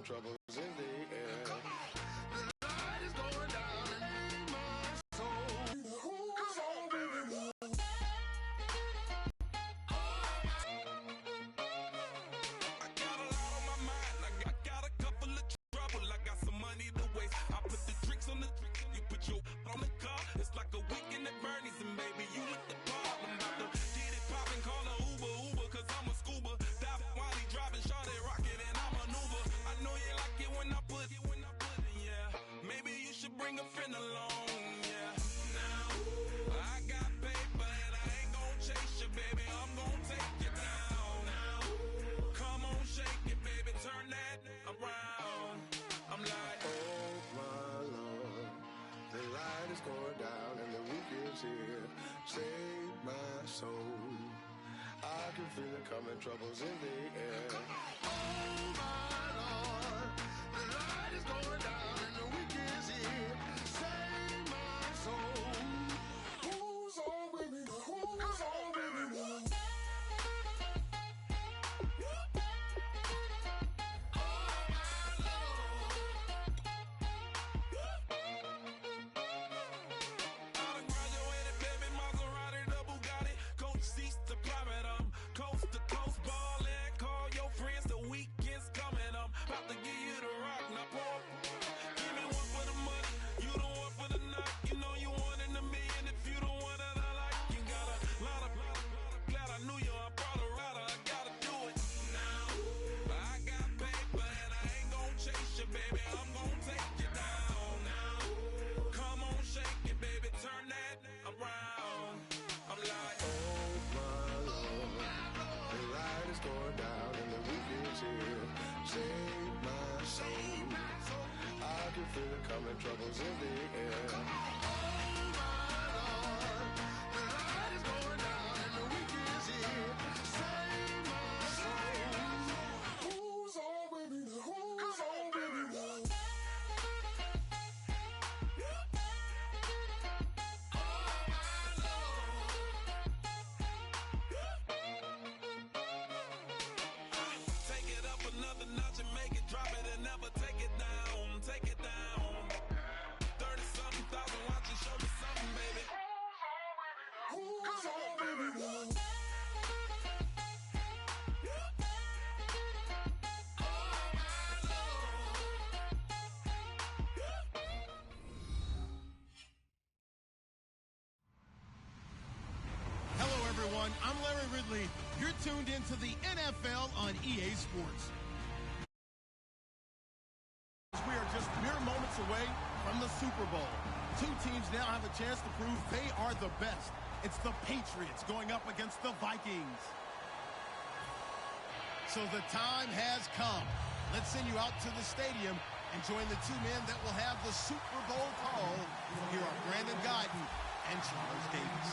troubles in the air. The light is going down in my soul. Who's on with me? I got a lot on my mind. I got a couple of trouble. I got some money to waste. I put the drinks on the drink. You put your on the car. It's like a weekend at Bernie's, and baby, you look the part. I'm about to get it poppin', call a Uber, cause I'm a scuba. Dive while he driving, shot it, rocket, and I maneuver. I know you like it when I put it, yeah. Maybe you should bring a friend along, yeah. Now, I got paper and I ain't gon' chase you, baby. I'm gon' take you down. Now, come on, shake it, baby. Turn that around. I'm like, oh my Lord, the light is going down and the weekend's here. Save my soul. I can feel it coming, troubles in the air. Oh my Lord, the light is going down and the weekend's here. Save my soul. Who's on with me? Who's on with me? Coming, troubles in the air. Oh my Lord, the light is going down and the weekend's here. Save my soul. Who's on with me? Who's on with me? Take it up another notch and make it drop it and never take it down. Take it down. I'm Larry Ridley. You're tuned into the NFL on EA Sports. We are just mere moments away from the Super Bowl. Two teams now have a chance to prove they are the best. It's the Patriots going up against the Vikings. So the time has come. Let's send you out to the stadium and join the two men that will have the Super Bowl call. Here are Brandon Guyton and Charles Davis.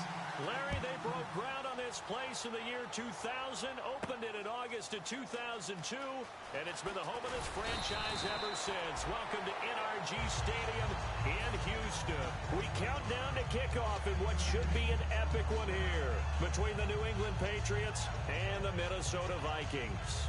Larry, they broke ground on this place in the year 2000, opened it in August of 2002, and it's been the home of this franchise ever since. Welcome to NRG Stadium in Houston. We count down to kickoff in what should be an epic one here between the New England Patriots and the Minnesota Vikings.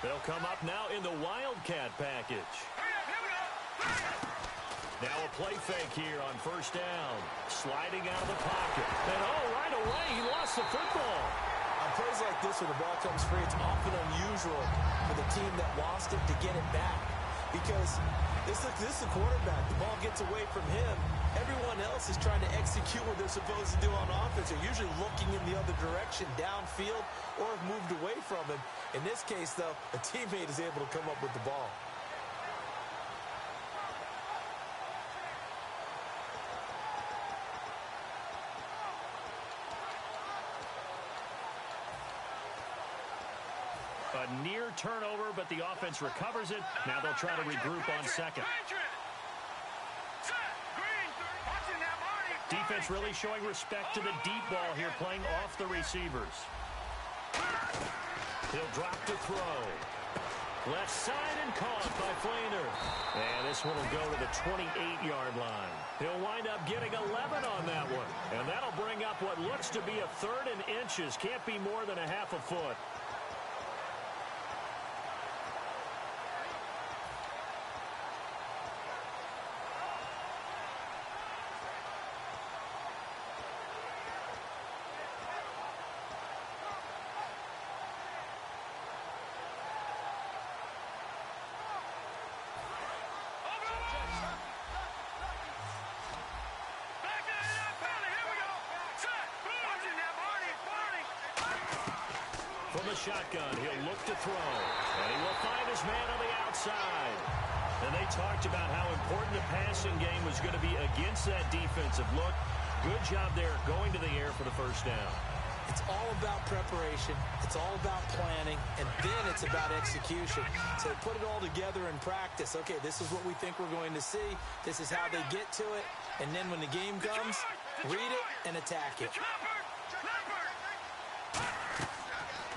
They'll come up now in the Wildcat package. Now a play fake here on first down. Sliding out of the pocket. And right away, he lost the football. On plays like this where the ball comes free, it's often unusual for the team that lost it to get it back. Because this is the quarterback. The ball gets away from him. Everyone else is trying to execute what they're supposed to do on offense. They're usually looking in the other direction, downfield, or have moved away from him. In this case, though, a teammate is able to come up with the ball. A near turnover, but the offense recovers it. Now they'll try to regroup on second. Defense really showing respect to the deep ball here, playing off the receivers. He'll drop to throw. Left side and caught by Flainer. And this one will go to the 28-yard line. He'll wind up getting 11 on that one. And that'll bring up what looks to be a 3rd and inches. Can't be more than a half a foot. From the shotgun, he'll look to throw. And he will find his man on the outside. And they talked about how important the passing game was going to be against that defensive look. Good job there going to the air for the first down. It's all about preparation. It's all about planning. And then it's about execution. So put it all together in practice. Okay, this is what we think we're going to see. This is how they get to it. And then when the game comes, read it and attack it.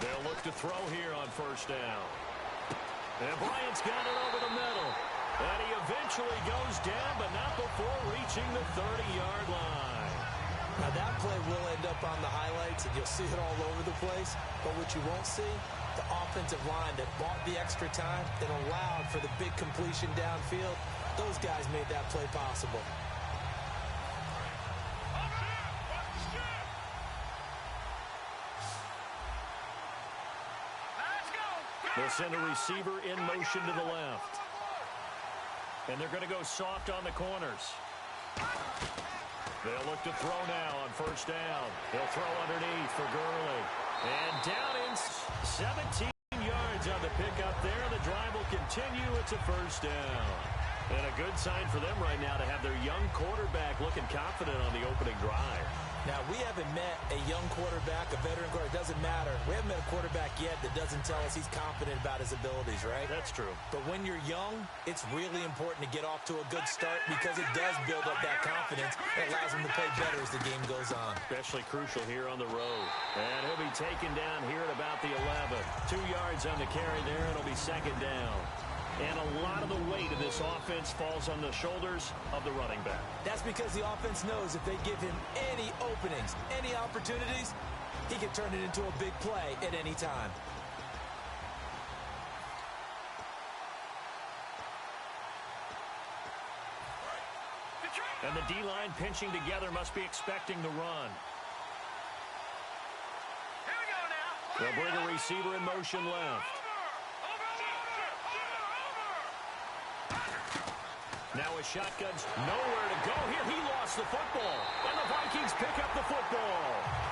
They'll look to throw here on first down. And Bryant's got it over the middle. And he eventually goes down, but not before reaching the 30-yard line. Now that play will end up on the highlights, and you'll see it all over the place. But what you won't see, the offensive line that bought the extra time, that allowed for the big completion downfield, those guys made that play possible. They'll send a receiver in motion to the left. And they're going to go soft on the corners. They'll look to throw now on first down. They'll throw underneath for Gurley. And down in 17 yards on the pickup there. The drive will continue. It's a first down. And a good sign for them right now to have their young quarterback looking confident on the opening drive. Now, we haven't met a young quarterback, a veteran quarterback. It doesn't matter. We haven't met a quarterback yet that doesn't tell us he's confident about his abilities, right? That's true. But when you're young, it's really important to get off to a good start because it does build up that confidence. It allows him to play better as the game goes on. Especially crucial here on the road. And he'll be taken down here at about the 11. 2 yards on the carry there. It'll be second down. And a lot of the weight of this offense falls on the shoulders of the running back. That's because the offense knows if they give him any openings, any opportunities, he can turn it into a big play at any time. And the D-line pinching together must be expecting the run. They'll bring a receiver in motion left. Now with shotguns, nowhere to go here. He lost the football. And the Vikings pick up the football.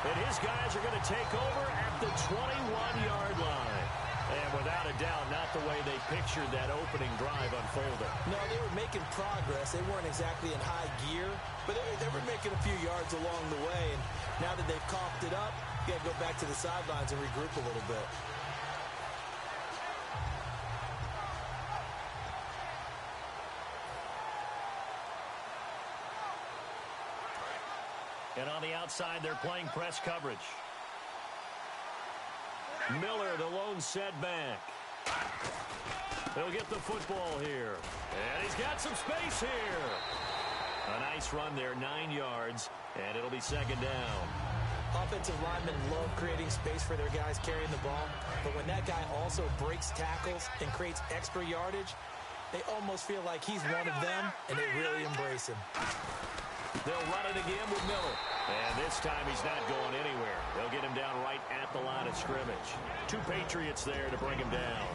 And his guys are going to take over at the 21-yard line. And without a doubt, not the way they pictured that opening drive unfolding. No, they were making progress. They weren't exactly in high gear, but they were making a few yards along the way. And now that they've coughed it up, you got to go back to the sidelines and regroup a little bit. And on the outside, they're playing press coverage. Miller, the lone setback. He'll get the football here. And he's got some space here. A nice run there, 9 yards, and it'll be second down. Offensive linemen love creating space for their guys carrying the ball, but when that guy also breaks tackles and creates extra yardage, they almost feel like he's one of them, and they really embrace him. They'll run it again with Miller. And this time he's not going anywhere. They'll get him down right at the line of scrimmage. 2 Patriots there to bring him down.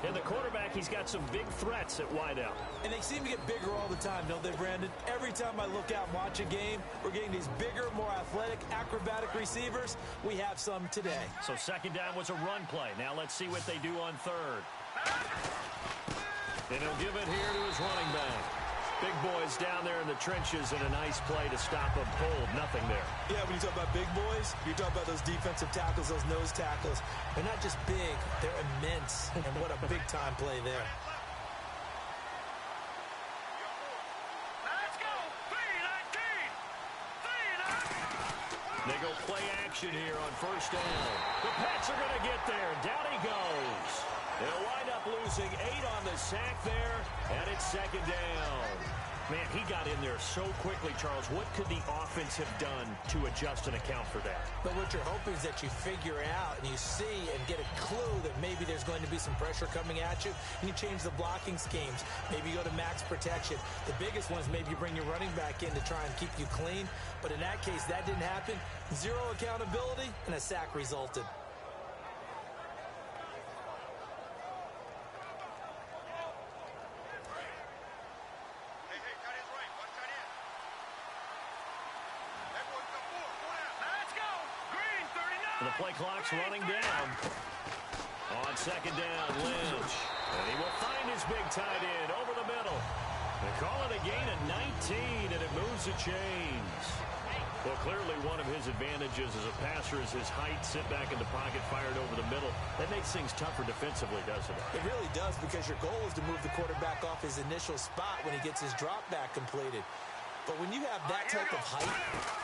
And the quarterback, he's got some big threats at wideout. And they seem to get bigger all the time, don't they, Brandon? Every time I look out and watch a game, we're getting these bigger, more athletic, acrobatic receivers. We have some today. So second down was a run play. Now let's see what they do on third. And he'll give it here to his running back. Big boys down there in the trenches, and a nice play to stop them cold. Nothing there. Yeah, when you talk about big boys, you talk about those defensive tackles, those nose tackles. They're not just big, they're immense. And what a big-time play there. Let's go! 3-19! They go play action here on first down. The Pats are going to get there. Down he goes. They'll wind up losing 8 on the sack there, and it's second down. Man, he got in there so quickly, Charles. What could the offense have done to adjust and account for that? But what you're hoping is that you figure out and you see and get a clue that maybe there's going to be some pressure coming at you, and you change the blocking schemes. Maybe you go to max protection. The biggest one is maybe you bring your running back in to try and keep you clean. But in that case, that didn't happen. 0 accountability, and a sack resulted. The play clock's running down. On second down, Lynch. And he will find his big tight end over the middle. They call it a gain of 19, and it moves the chains. Well, clearly one of his advantages as a passer is his height, sit back in the pocket, fired over the middle. That makes things tougher defensively, doesn't it? It really does, because your goal is to move the quarterback off his initial spot when he gets his drop back completed. But when you have that type of height,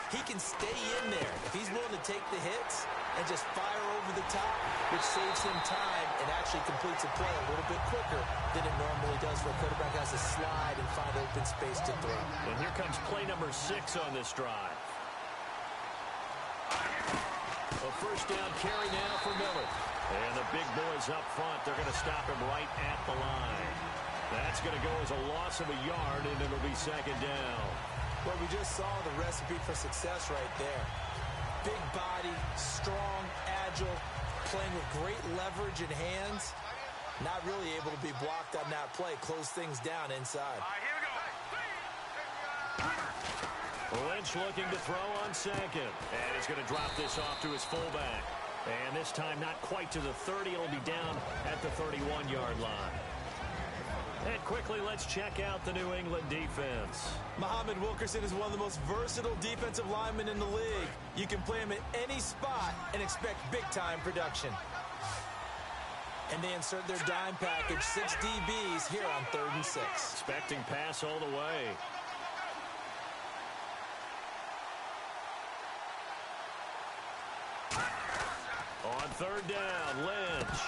he can stay in there. If he's willing to take the hits and just fire over the top, which saves him time and actually completes a play a little bit quicker than it normally does for a quarterback who has to slide and find open space to throw. And here comes play number 6 on this drive. A first down carry now for Miller. And the big boys up front, they're going to stop him right at the line. That's going to go as a loss of a yard, and it'll be second down. Well, we just saw the recipe for success right there. Big body, strong, agile, playing with great leverage in hands. Not really able to be blocked on that play. Close things down inside. Lynch looking to throw on second. And he's going to drop this off to his fullback. And this time not quite to the 30. It'll be down at the 31-yard line. And quickly, let's check out the New England defense. Muhammad Wilkerson is one of the most versatile defensive linemen in the league. You can play him at any spot and expect big-time production. And they insert their dime package, 6 DBs here on 3rd and 6. Expecting pass all the way. On 3rd down, Lynch.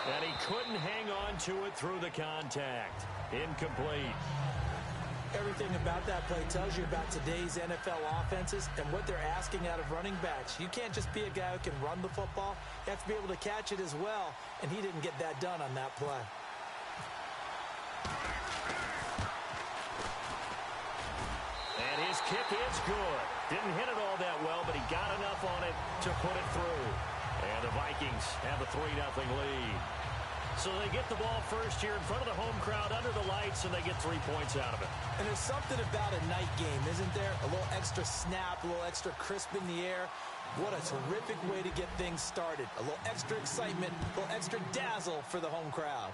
And he couldn't hang on to it through the contact. Incomplete. Everything about that play tells you about today's NFL offenses and what they're asking out of running backs. You can't just be a guy who can run the football. You have to be able to catch it as well, and he didn't get that done on that play. And his kick is good. Didn't hit it all that well, but he got enough on it to put it through. And the Vikings have a 3-0 lead. So they get the ball first here in front of the home crowd under the lights, and they get 3 points out of it. And there's something about a night game, isn't there? A little extra snap, a little extra crisp in the air. What a terrific way to get things started. A little extra excitement, a little extra dazzle for the home crowd.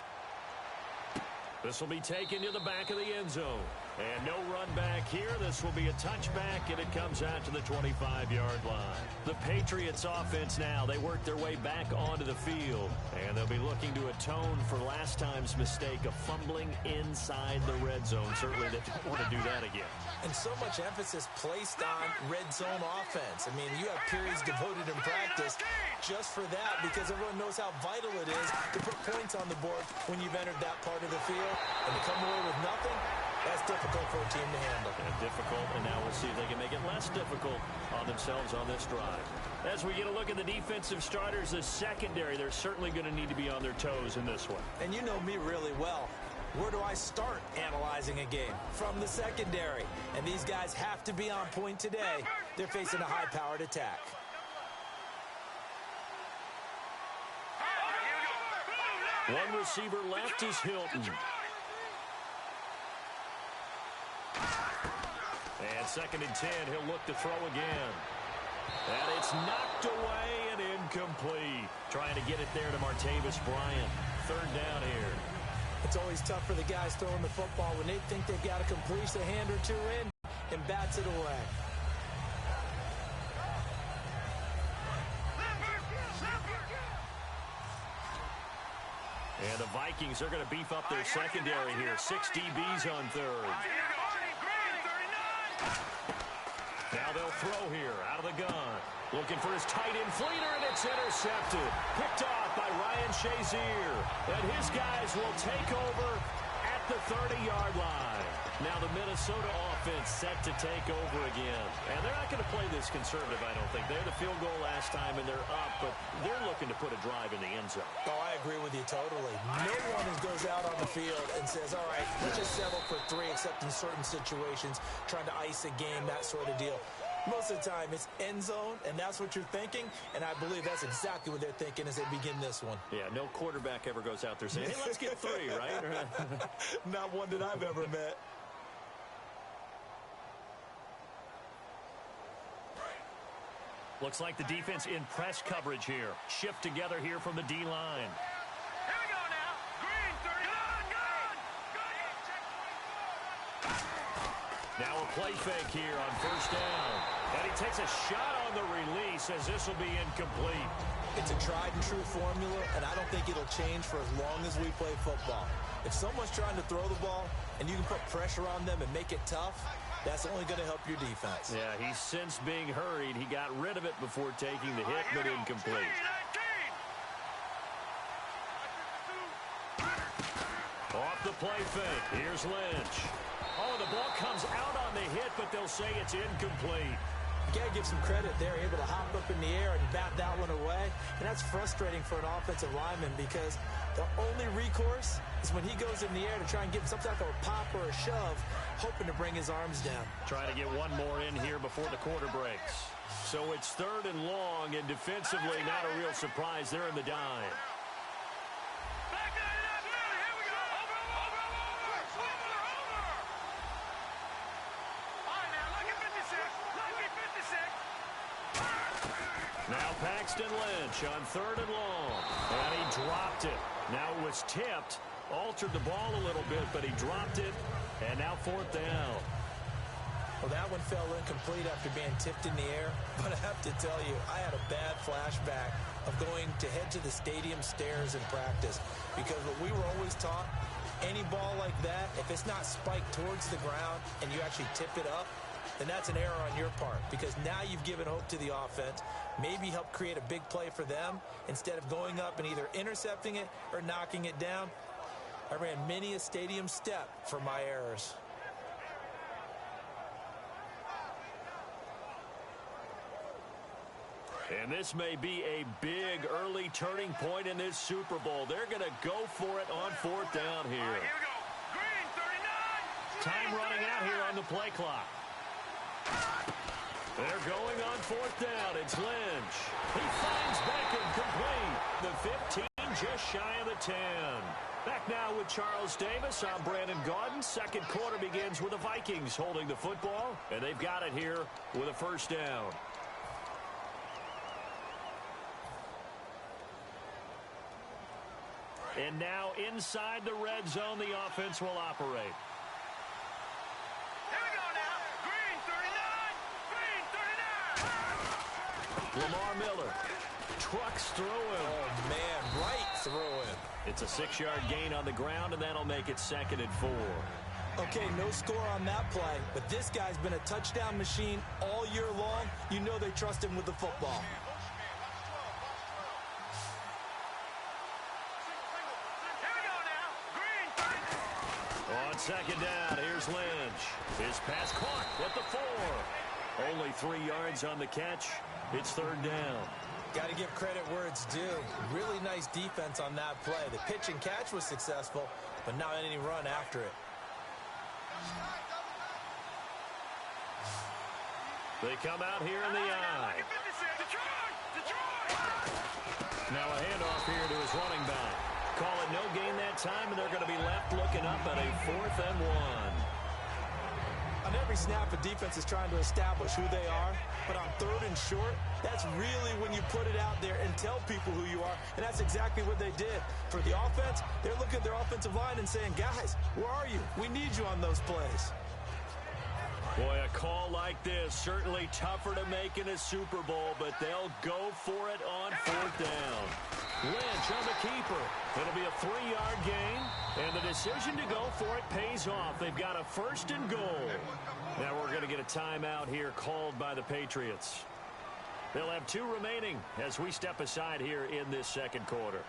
This will be taken to the back of the end zone. And no run back here. This will be a touchback, and it comes out to the 25-yard line. The Patriots offense now, they work their way back onto the field. And they'll be looking to atone for last time's mistake of fumbling inside the red zone. Certainly they don't want to do that again. And so much emphasis placed on red zone offense. I mean, you have periods devoted in practice just for that, because everyone knows how vital it is to put points on the board when you've entered that part of the field. And to come away with nothing, that's difficult for a team to handle. And difficult, and now we'll see if they can make it less difficult on themselves on this drive. As we get a look at the defensive starters, the secondary, they're certainly going to need to be on their toes in this one. And you know me really well. Where do I start analyzing a game? From the secondary. And these guys have to be on point today. They're facing a high-powered attack. One receiver left is Hilton. And 2nd and 10, he'll look to throw again. And it's knocked away and incomplete. Trying to get it there to Martavis Bryant. 3rd down here. It's always tough for the guys throwing the football when they think they've got to complete a hand or two in and bats it away. And the Vikings are going to beef up their secondary here. 6 DBs on 3rd. Now they'll throw here out of the gun. Looking for his tight end Fleeter, and it's intercepted. Picked off by Ryan Shazier. And his guys will take over at the 30-yard line. Now the Minnesota offense set to take over again. And they're not going to play this conservative, I don't think. They had a field goal last time, and they're up, but they're looking to put a drive in the end zone. Oh, I agree with you totally. No one goes out on the field and says, all right, let's just settle for 3, except in certain situations, trying to ice a game, that sort of deal. Most of the time, it's end zone, and that's what you're thinking, and I believe that's exactly what they're thinking as they begin this one. Yeah, no quarterback ever goes out there saying, hey, let's get 3, right? Not one that I've ever met. Looks like the defense in press coverage here. Shift together here from the D-line. Here we go now. Green, 30. Now a play fake here on first down. And he takes a shot on the release as this will be incomplete. It's a tried-and-true formula, and I don't think it'll change for as long as we play football. If someone's trying to throw the ball and you can put pressure on them and make it tough, that's only going to help your defense. Yeah, he's since being hurried. He got rid of it before taking the hit, but incomplete. Off the play fake. Here's Lynch. Oh, the ball comes out on the hit, but they'll say it's incomplete. You got to give some credit there, able to hop up in the air and bat that one away. And that's frustrating for an offensive lineman because the only recourse is when he goes in the air to try and get some type of a pop or a shove, hoping to bring his arms down. Trying to get one more in here before the quarter breaks. So it's 3rd and long, and defensively not a real surprise. They're in the dime. Now Paxton Lynch on 3rd and long. And he dropped it. Now it was tipped. Altered the ball a little bit, but he dropped it. And now 4th down. Well, that one fell incomplete after being tipped in the air. But I have to tell you, I had a bad flashback of going to head to the stadium stairs in practice. Because what we were always taught, any ball like that, if it's not spiked towards the ground and you actually tip it up, then that's an error on your part, because now you've given hope to the offense, maybe help create a big play for them instead of going up and either intercepting it or knocking it down. I ran many a stadium step for my errors. And this may be a big early turning point in this Super Bowl. They're going to go for it on 4th down here. Here we go. Green, 39. Time running out here on the play clock. They're going on 4th down. It's Lynch. He finds Beckham complete. The 15 just shy of the 10. Back now with Charles Davis. I'm Brandon Gaudin. Second quarter begins with the Vikings holding the football, and they've got it here with a first down. And now inside the red zone, the offense will operate. Here we go now. Green, 39. Green, 39. Lamar Miller trucks through him. Oh, man, right through him. It's a 6-yard gain on the ground, and that'll make it 2nd and 4. Okay, no score on that play, but this guy's been a touchdown machine all year long. You know they trust him with the football. On 2nd down, here's Lynch. His pass caught at the 4. Only 3 yards on the catch. It's 3rd down. Got to give credit where it's due. Really nice defense on that play. The pitch and catch was successful, but not any run after it. They come out here in the eye. Now a handoff here to his running back. Call it no gain that time, and they're going to be left looking up at a 4th and 1. On every snap, a defense is trying to establish who they are, but on 3rd and short, that's really when you put it out there and tell people who you are, and that's exactly what they did. For the offense, they're looking at their offensive line and saying, guys, where are you? We need you on those plays. Boy, a call like this, certainly tougher to make in a Super Bowl, but they'll go for it on 4th down. Lynch on the keeper. It'll be a 3-yard gain, and the decision to go for it pays off. They've got a 1st and goal. Now we're going to get a timeout here called by the Patriots. They'll have 2 remaining as we step aside here in this second quarter.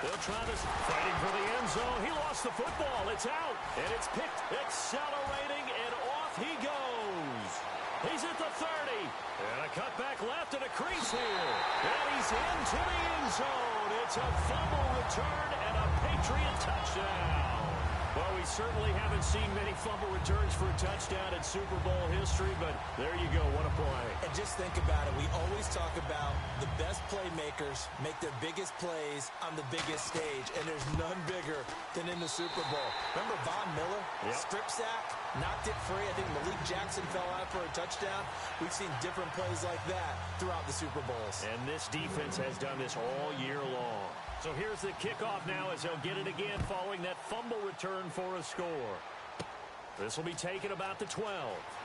They'll try this, fighting for the end zone. He lost the football. It's out, and it's picked, accelerating, and off he goes. He's at the 30, and a cutback left and a crease here. And he's into the end zone. It's a fumble return and a Patriot touchdown. Well, we certainly haven't seen many fumble returns for a touchdown in Super Bowl history, but there you go. What a play. And just think about it. We always talk about the best playmakers make their biggest plays on the biggest stage, and there's none bigger than in the Super Bowl. Remember Von Miller? Yep. Strip sack, knocked it free. I think Malik Jackson fell out for a touchdown. We've seen different plays like that throughout the Super Bowls. And this defense has done this all year long. So here's the kickoff now as they'll get it again following that fumble return for a score. This will be taken about the 12.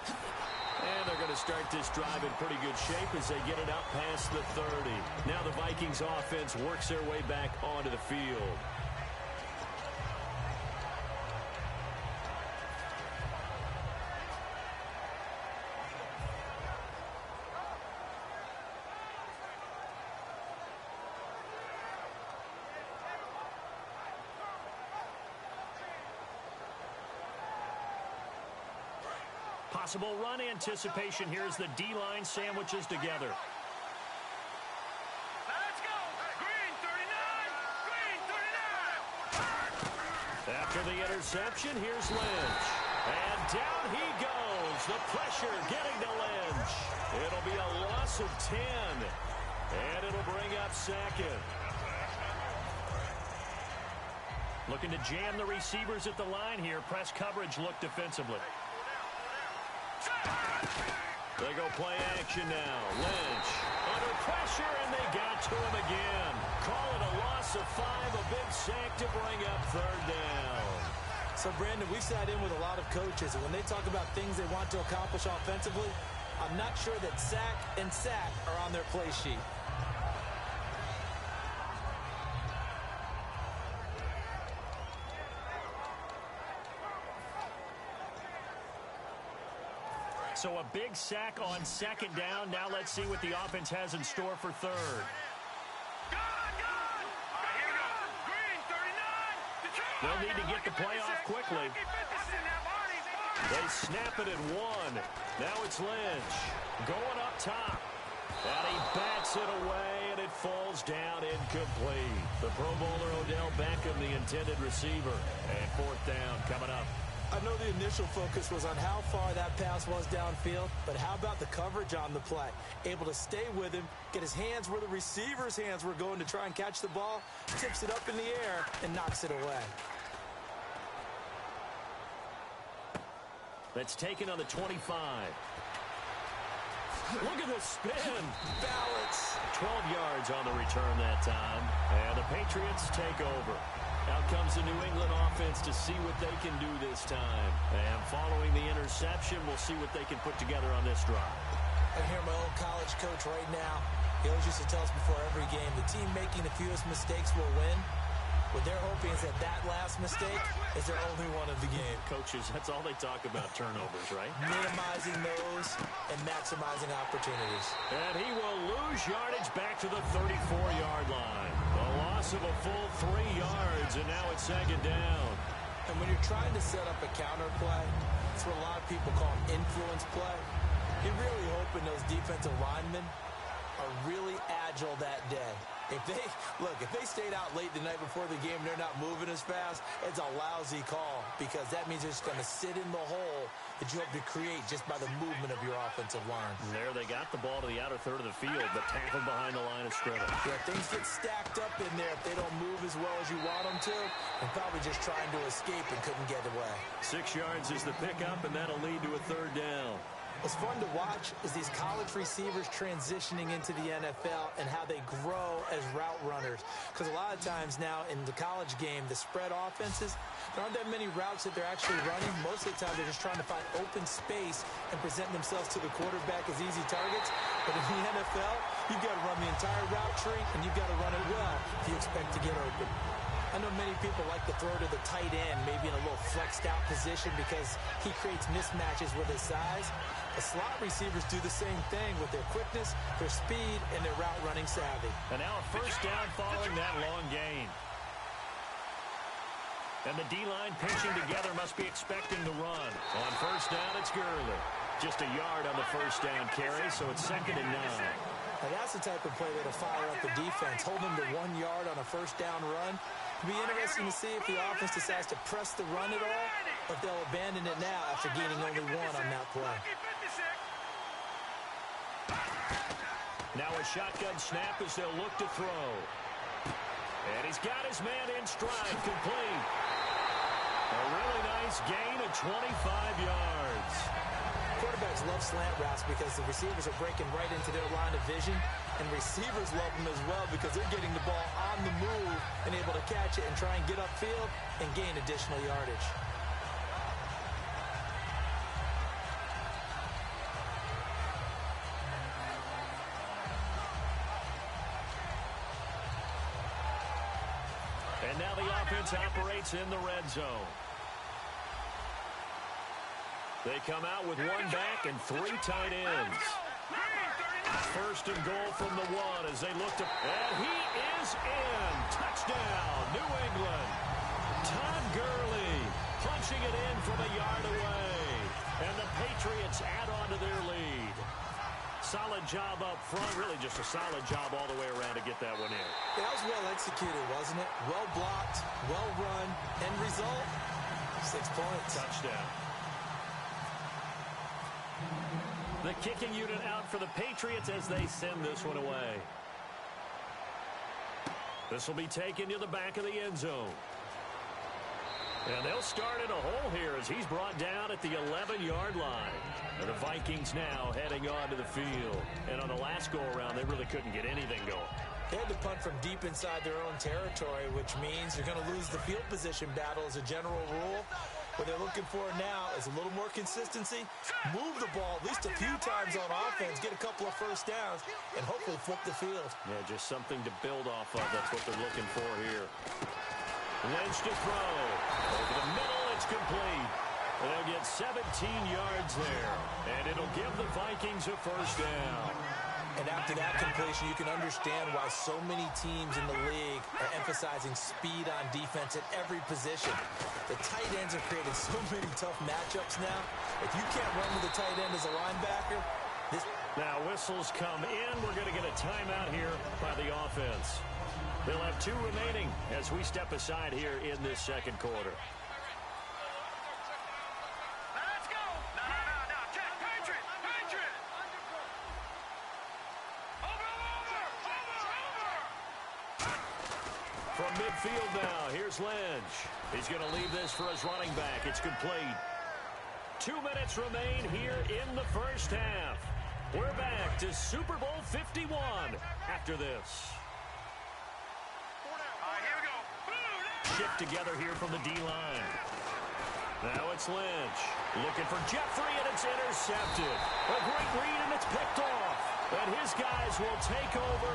And they're going to start this drive in pretty good shape as they get it out past the 30. Now the Vikings offense works their way back onto the field. Possible run anticipation here as the D-line sandwiches together. Let's go. Green 39. Green 39. After the interception, here's Lynch. And down he goes. The pressure getting to Lynch. It'll be a loss of 10. And it'll bring up second. Looking to jam the receivers at the line here. Press coverage look defensively. They go play action now. Lynch under pressure, and they got to him again. Call it a loss of 5, a big sack to bring up third down. So, Brandon, we've sat in with a lot of coaches, and when they talk about things they want to accomplish offensively, I'm not sure that sack and sack are on their play sheet. So a big sack on second down. Now let's see what the offense has in store for third. Good. Here we go. Green 39. Detroit. They'll need to get the play off quickly. They snap it at 1. Now it's Lynch going up top. And he bats it away, and it falls down incomplete. The Pro Bowler Odell Beckham, the intended receiver. And fourth down coming up. I know the initial focus was on how far that pass was downfield, but how about the coverage on the play? Able to stay with him, get his hands where the receiver's hands were going to try and catch the ball, tips it up in the air, and knocks it away. That's taken on the 25. Look at the spin. Balance. 12 yards on the return that time. And the Patriots take over. Out comes the New England offense to see what they can do this time. And following the interception, we'll see what they can put together on this drive. I hear my old college coach right now. He always used to tell us before every game, the team making the fewest mistakes will win. What they're hoping is that that last mistake is their only one of the game. Coaches, that's all they talk about, turnovers, right? Minimizing those and maximizing opportunities. And he will lose yardage back to the 34-yard line. A loss of a full 3 yards, and now it's second down. And when you're trying to set up a counter play, it's what a lot of people call influence play. You're really hoping those defensive linemen are really agile that day. If they stayed out late the night before the game, they're not moving as fast, it's a lousy call because that means they're just going to sit in the hole that you hope to create just by the movement of your offensive line. There they got the ball to the outer third of the field, but tackled behind the line of scrimmage. Yeah, things get stacked up in there if they don't move as well as you want them to, and probably just trying to escape and couldn't get away. 6 yards is the pickup, and that'll lead to a third down. What's fun to watch is these college receivers transitioning into the NFL and how they grow as route runners. Because a lot of times now in the college game, the spread offenses, there aren't that many routes that they're actually running. Most of the time, they're just trying to find open space and present themselves to the quarterback as easy targets. But in the NFL, you've got to run the entire route tree, and you've got to run it well if you expect to get open. I know many people like to throw to the tight end, maybe in a little flexed out position because he creates mismatches with his size. The slot receivers do the same thing with their quickness, their speed, and their route running savvy. And now a first down following that long gain. And the D-line pinching together must be expecting to run. On first down, it's Gurley. Just a yard on the first down carry, so it's 2nd and 9. Now that's the type of play that'll fire up the defense. Hold them to 1 yard on a first down run. It'll be interesting to see if the offense decides to press the run at all, or if they'll abandon it now after gaining only 1 on that play. Now a shotgun snap as they'll look to throw. And he's got his man in stride, complete. A really nice gain of 25 yards. Quarterbacks love slant routes because the receivers are breaking right into their line of vision, and receivers love them as well because they're getting the ball on the move and able to catch it and try and get upfield and gain additional yardage. And now the offense operates in the red zone. They come out with 1 back and 3 tight ends. First and goal from the 1 as they look to... And he is in. Touchdown, New England. Todd Gurley punching it in from a yard away. And the Patriots add on to their lead. Solid job up front. Really just a solid job all the way around to get that one in. That was well executed, wasn't it? Well blocked, well run. End result, 6 points. Touchdown. The kicking unit out for the Patriots as they send this one away. This will be taken to the back of the end zone. And they'll start in a hole here as he's brought down at the 11-yard line. And the Vikings now heading on to the field. And on the last go-around, they really couldn't get anything going. They had to punt from deep inside their own territory, which means you're going to lose the field position battle as a general rule. What they're looking for now is a little more consistency, move the ball at least a few times on offense, get a couple of first downs, and hopefully flip the field. Yeah, just something to build off of. That's what they're looking for here. Lynch to throw. Over the middle, it's complete. They'll get 17 yards there, and it'll give the Vikings a first down. And after that completion, you can understand why so many teams in the league are emphasizing speed on defense at every position. The tight ends have created so many tough matchups now. If you can't run with the tight end as a linebacker, Now whistles come in. We're going to get a timeout here by the offense. They'll have 2 remaining as we step aside here in this second quarter. Let's go. No. Check. Patriot. Over. From midfield now, here's Lynch. He's going to leave this for his running back. It's complete. 2 minutes remain here in the first half. We're back to Super Bowl 51 after this. Here we go. Shift together here from the D-line. Now it's Lynch. Looking for Jeffrey, and it's intercepted. A great read, and it's picked off. And his guys will take over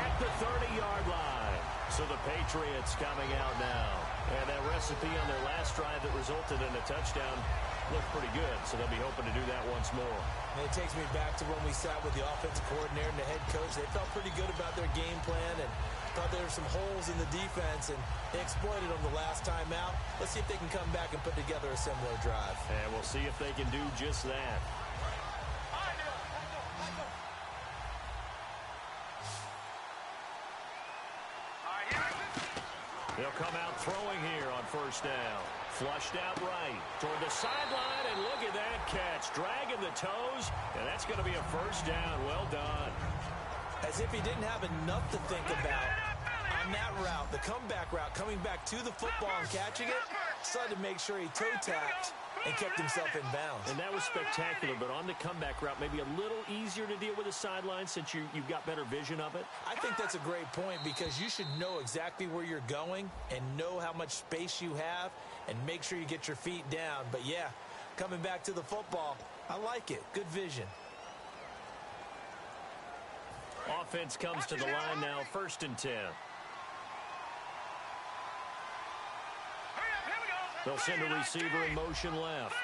at the 30-yard line. So the Patriots coming out now. And that recipe on their last drive that resulted in a touchdown looked pretty good. So they'll be hoping to do that once more. And it takes me back to when we sat with the offensive coordinator and the head coach. They felt pretty good about their game plan and thought there were some holes in the defense, and they exploited them the last time out. Let's see if they can come back and put together a similar drive. And we'll see if they can do just that. They'll come out throwing here on first down. Flushed out right toward the sideline, and look at that catch. Dragging the toes, and that's going to be a first down. Well done. As if he didn't have enough to think about on that route, the comeback route, coming back to the football and catching it, decided to make sure he toe-tapped and kept himself in bounds. And that was spectacular, but on the comeback route, maybe a little easier to deal with the sideline since you've got better vision of it. I think that's a great point because you should know exactly where you're going and know how much space you have and make sure you get your feet down. But, yeah, coming back to the football, I like it. Good vision. offense comes to the line now, 1st and 10. They'll send a receiver in motion left.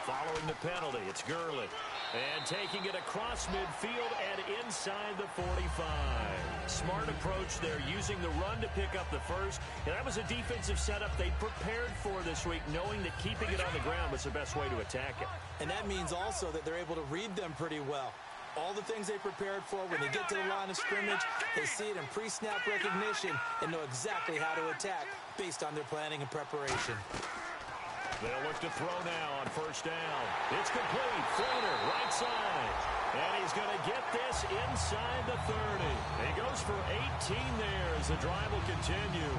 Following the penalty, it's Gurley. And taking it across midfield and inside the 45. Smart approach there, using the run to pick up the first. And that was a defensive setup they prepared for this week, knowing that keeping it on the ground was the best way to attack it. And that means also that they're able to read them pretty well. All the things they prepared for, when they get to the line of scrimmage, they see it in pre-snap recognition and know exactly how to attack based on their planning and preparation. They'll look to throw now on 1st down. It's complete. Floater, right side. And he's going to get this inside the 30. He goes for 18 there as the drive will continue.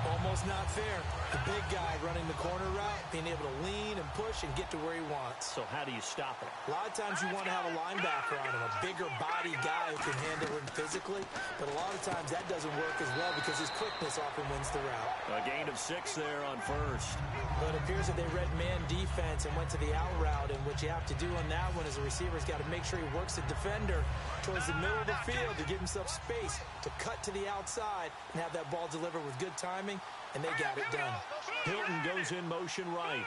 Almost not fair. The big guy running the corner route, being able to lean and push and get to where he wants. So how do you stop it? A lot of times you want to have a linebacker on him, a bigger body guy who can handle him physically. But a lot of times that doesn't work as well because his quickness often wins the route. A gain of 6 there on 1st. But it appears that they read man defense and went to the out route. And what you have to do on that one is the receiver's got to make sure he works the defender towards the middle of the field to give himself space to cut to the outside and have that ball delivered with good timing. And they got it done. Hilton goes in motion right.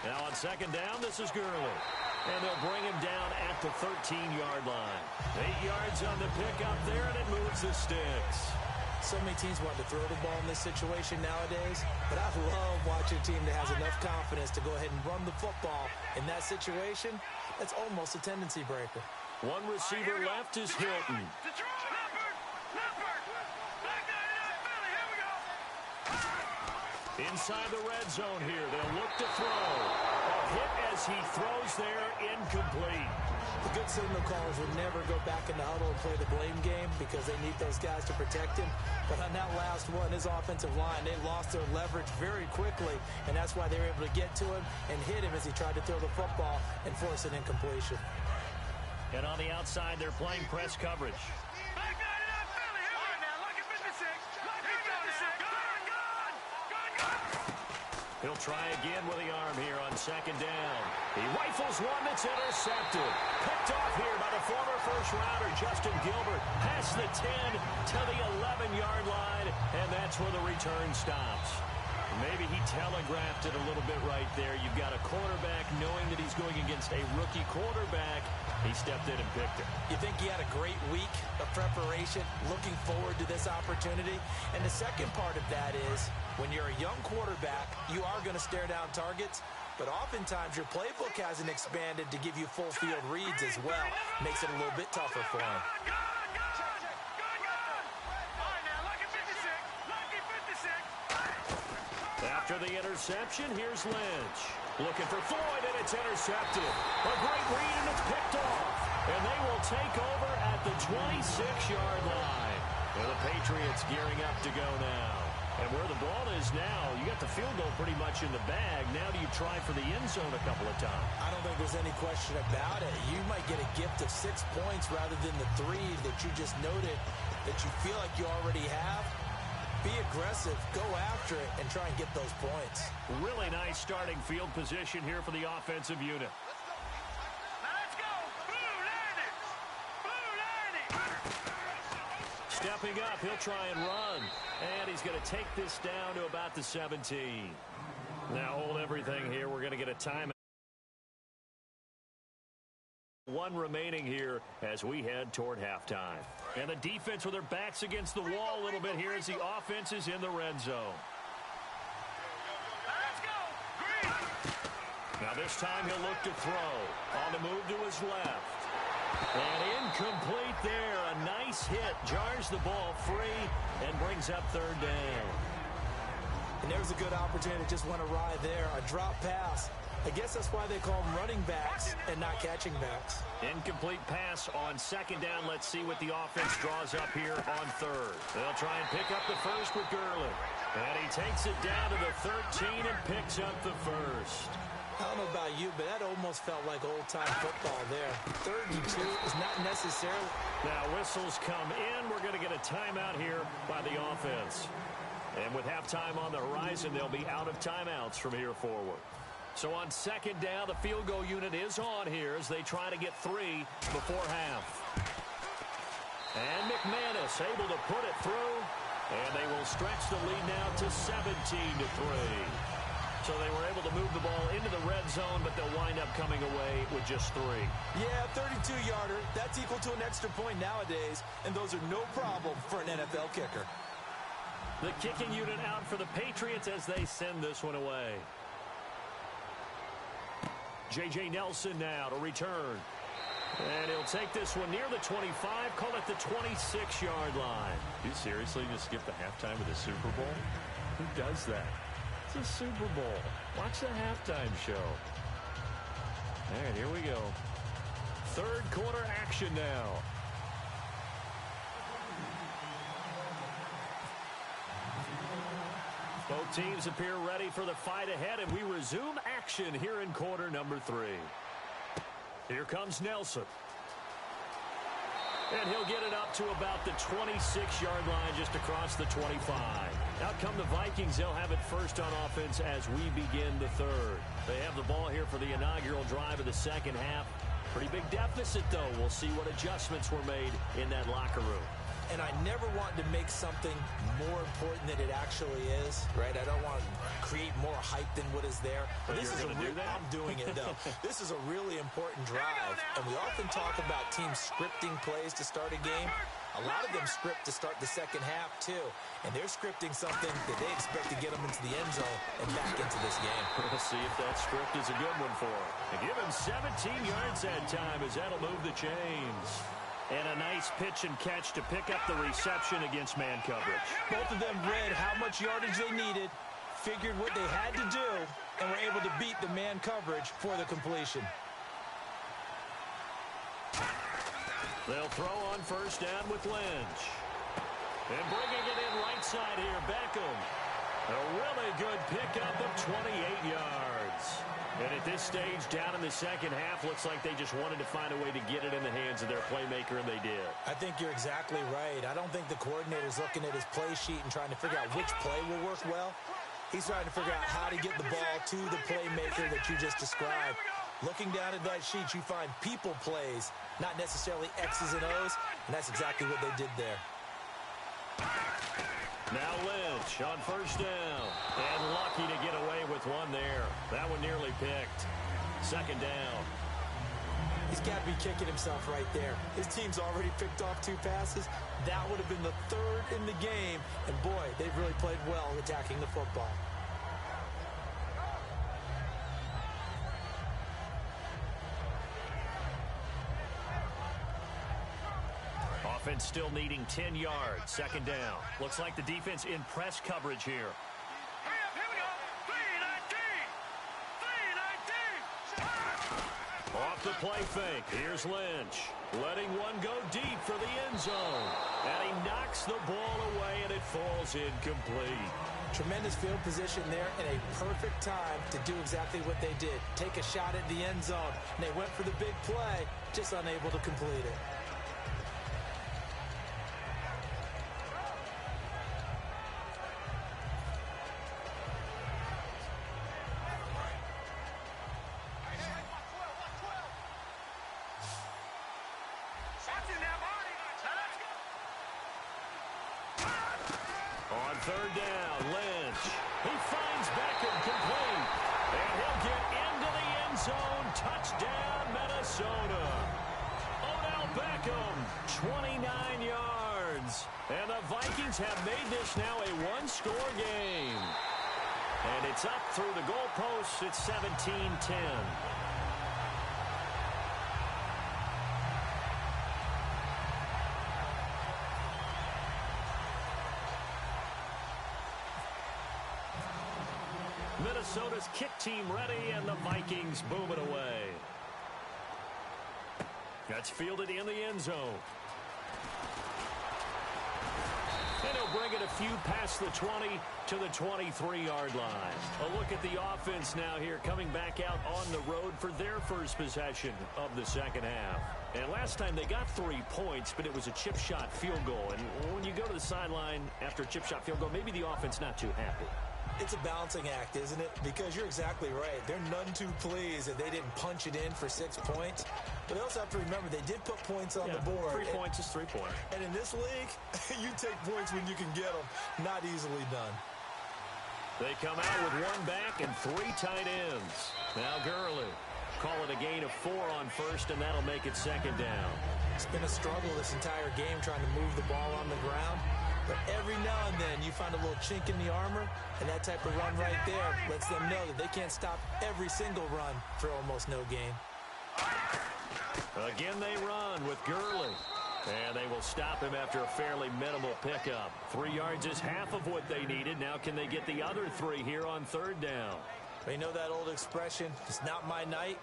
Now on 2nd down, this is Gurley. And they'll bring him down at the 13-yard line. 8 yards on the pickup there, and it moves the sticks. So many teams want to throw the ball in this situation nowadays, but I love watching a team that has enough confidence to go ahead and run the football. In that situation, that's almost a tendency breaker. One receiver left is Hilton. Inside the red zone here, they'll look to throw. A hit as he throws there, incomplete. The good signal callers would never go back in the huddle and play the blame game because they need those guys to protect him. But on that last one, his offensive line, they lost their leverage very quickly, and that's why they were able to get to him and hit him as he tried to throw the football and force an incompletion. And on the outside, they're playing press coverage. He'll try again with the arm here on 2nd down. He rifles one that's intercepted. Picked off here by the former first-rounder, Justin Gilbert. Past the 10 to the 11-yard line, and that's where the return stops. Maybe he telegraphed it a little bit right there. You've got a quarterback knowing that he's going against a rookie quarterback. He stepped in and picked it. You think he had a great week of preparation, looking forward to this opportunity? And the second part of that is, when you're a young quarterback, you are going to stare down targets, but oftentimes your playbook hasn't expanded to give you full field reads as well. Makes it a little bit tougher for him. After the interception, here's Lynch. Looking for Floyd, and it's intercepted. A great read, and it's picked off. And they will take over at the 26-yard line. And the Patriots gearing up to go now. And where the ball is now, you got the field goal pretty much in the bag. Now do you try for the end zone a couple of times? I don't think there's any question about it. You might get a gift of 6 points rather than the 3 that you just noted that you feel like you already have. Be aggressive, go after it, and try and get those points. Really nice starting field position here for the offensive unit. Let's go! Blue Lightning! Stepping up, he'll try and run. And he's going to take this down to about the 17. Now hold everything here. We're going to get a timeout. 1 remaining here as we head toward halftime. And the defense with their backs against the wall a little bit here as the offense is in the red zone. Let's go! Green! Now this time he'll look to throw. On the move to his left. And incomplete there. A nice hit. Jars the ball free and brings up 3rd down. And there's a good opportunity to just want to ride there. A drop pass. I guess that's why they call them running backs and not catching backs. Incomplete pass on 2nd down. Let's see what the offense draws up here on 3rd. They'll try and pick up the first with Gurley. And he takes it down to the 13 and picks up the first. I don't know about you, but that almost felt like old-time football there. 3rd and 2 is not necessarily. Now whistles come in. We're going to get a timeout here by the offense. And with halftime on the horizon, they'll be out of timeouts from here forward. So on 2nd down, the field goal unit is on here as they try to get 3 before half. And McManus able to put it through. And they will stretch the lead now to 17-3. So they were able to move the ball into the red zone, but they'll wind up coming away with just 3. Yeah, 32-yarder. That's equal to an extra point nowadays, and those are no problem for an NFL kicker. The kicking unit out for the Patriots as they send this one away. J.J. Nelson now to return. And he'll take this one near the 25, call it the 26-yard line. You seriously just skip the halftime of the Super Bowl? Who does that? It's a Super Bowl. Watch the halftime show. All right, here we go. 3rd quarter action now. Both teams appear ready for the fight ahead, and we resume action here in quarter number 3. Here comes Nelson. And he'll get it up to about the 26-yard line just across the 25. Out come the Vikings. They'll have it first on offense as we begin the 3rd. They have the ball here for the inaugural drive of the 2nd half. Pretty big deficit, though. We'll see what adjustments were made in that locker room. And I never want to make something more important than it actually is, right? I don't want to create more hype than what is there. But this is I'm doing it, though. This is a really important drive. And we often talk about teams scripting plays to start a game. A lot of them script to start the 2nd half, too. And they're scripting something that they expect to get them into the end zone and back into this game. We'll see if that script is a good one for him. And give him 17 yards that time as that'll move the chains. And a nice pitch and catch to pick up the reception against man coverage. Both of them read how much yardage they needed, figured what they had to do, and were able to beat the man coverage for the completion. They'll throw on 1st down with Lynch. And bringing it in right side here, Beckham. A really good pickup of 28 yards. And at this stage, down in the 2nd half, looks like they just wanted to find a way to get it in the hands of their playmaker, and they did. I think you're exactly right. I don't think the coordinator's looking at his play sheet and trying to figure out which play will work well. He's trying to figure out how to get the ball to the playmaker that you just described. Looking down at that sheet, you find people plays, not necessarily X's and O's, and that's exactly what they did there. Now Lynch on 1st down. And lucky to get away with one there. That one nearly picked. 2nd down. He's got to be kicking himself right there. His team's already picked off 2 passes. That would have been the 3rd in the game. And boy, they've really played well attacking the football. Offense still needing 10 yards. 2nd down. Looks like the defense in press coverage here. Hurry up, here we go. 3-19. 3-19. Off the play fake. Here's Lynch. Letting one go deep for the end zone. And he knocks the ball away, and it falls incomplete. Tremendous field position there and a perfect time to do exactly what they did. Take a shot at the end zone. And they went for the big play, just unable to complete it. On 3rd down, Lynch. He finds Beckham complete. And he'll get into the end zone. Touchdown, Minnesota. Odell Beckham, 29 yards. And the Vikings have made this now a one-score game. And it's up through the goalposts. It's 17-10. Minnesota's kick team ready, and the Vikings boom it away. That's fielded in the end zone. And he'll bring it a few past the 20 to the 23-yard line. A look at the offense now here, coming back out on the road for their first possession of the second half. And last time they got 3 points, but it was a chip shot field goal. And when you go to the sideline after a chip shot field goal, maybe the offense not too happy. It's a balancing act, isn't it? Because you're exactly right. They're none too pleased that they didn't punch it in for 6 points. But they also have to remember they did put points on the board. 3 points is 3 points. And in this league, you take points when you can get them. Not easily done. They come out with 1 back and 3 tight ends. Now Gurley. Call it a gain of 4 on first, and that'll make it second down. It's been a struggle this entire game trying to move the ball on the ground. But every now and then you find a little chink in the armor, and that type of run right there lets them know that they can't stop every single run for almost no gain. Again they run with Gurley. And they will stop him after a fairly minimal pickup. 3 yards is half of what they needed. Now can they get the other 3 here on third down? You know that old expression, it's not my night?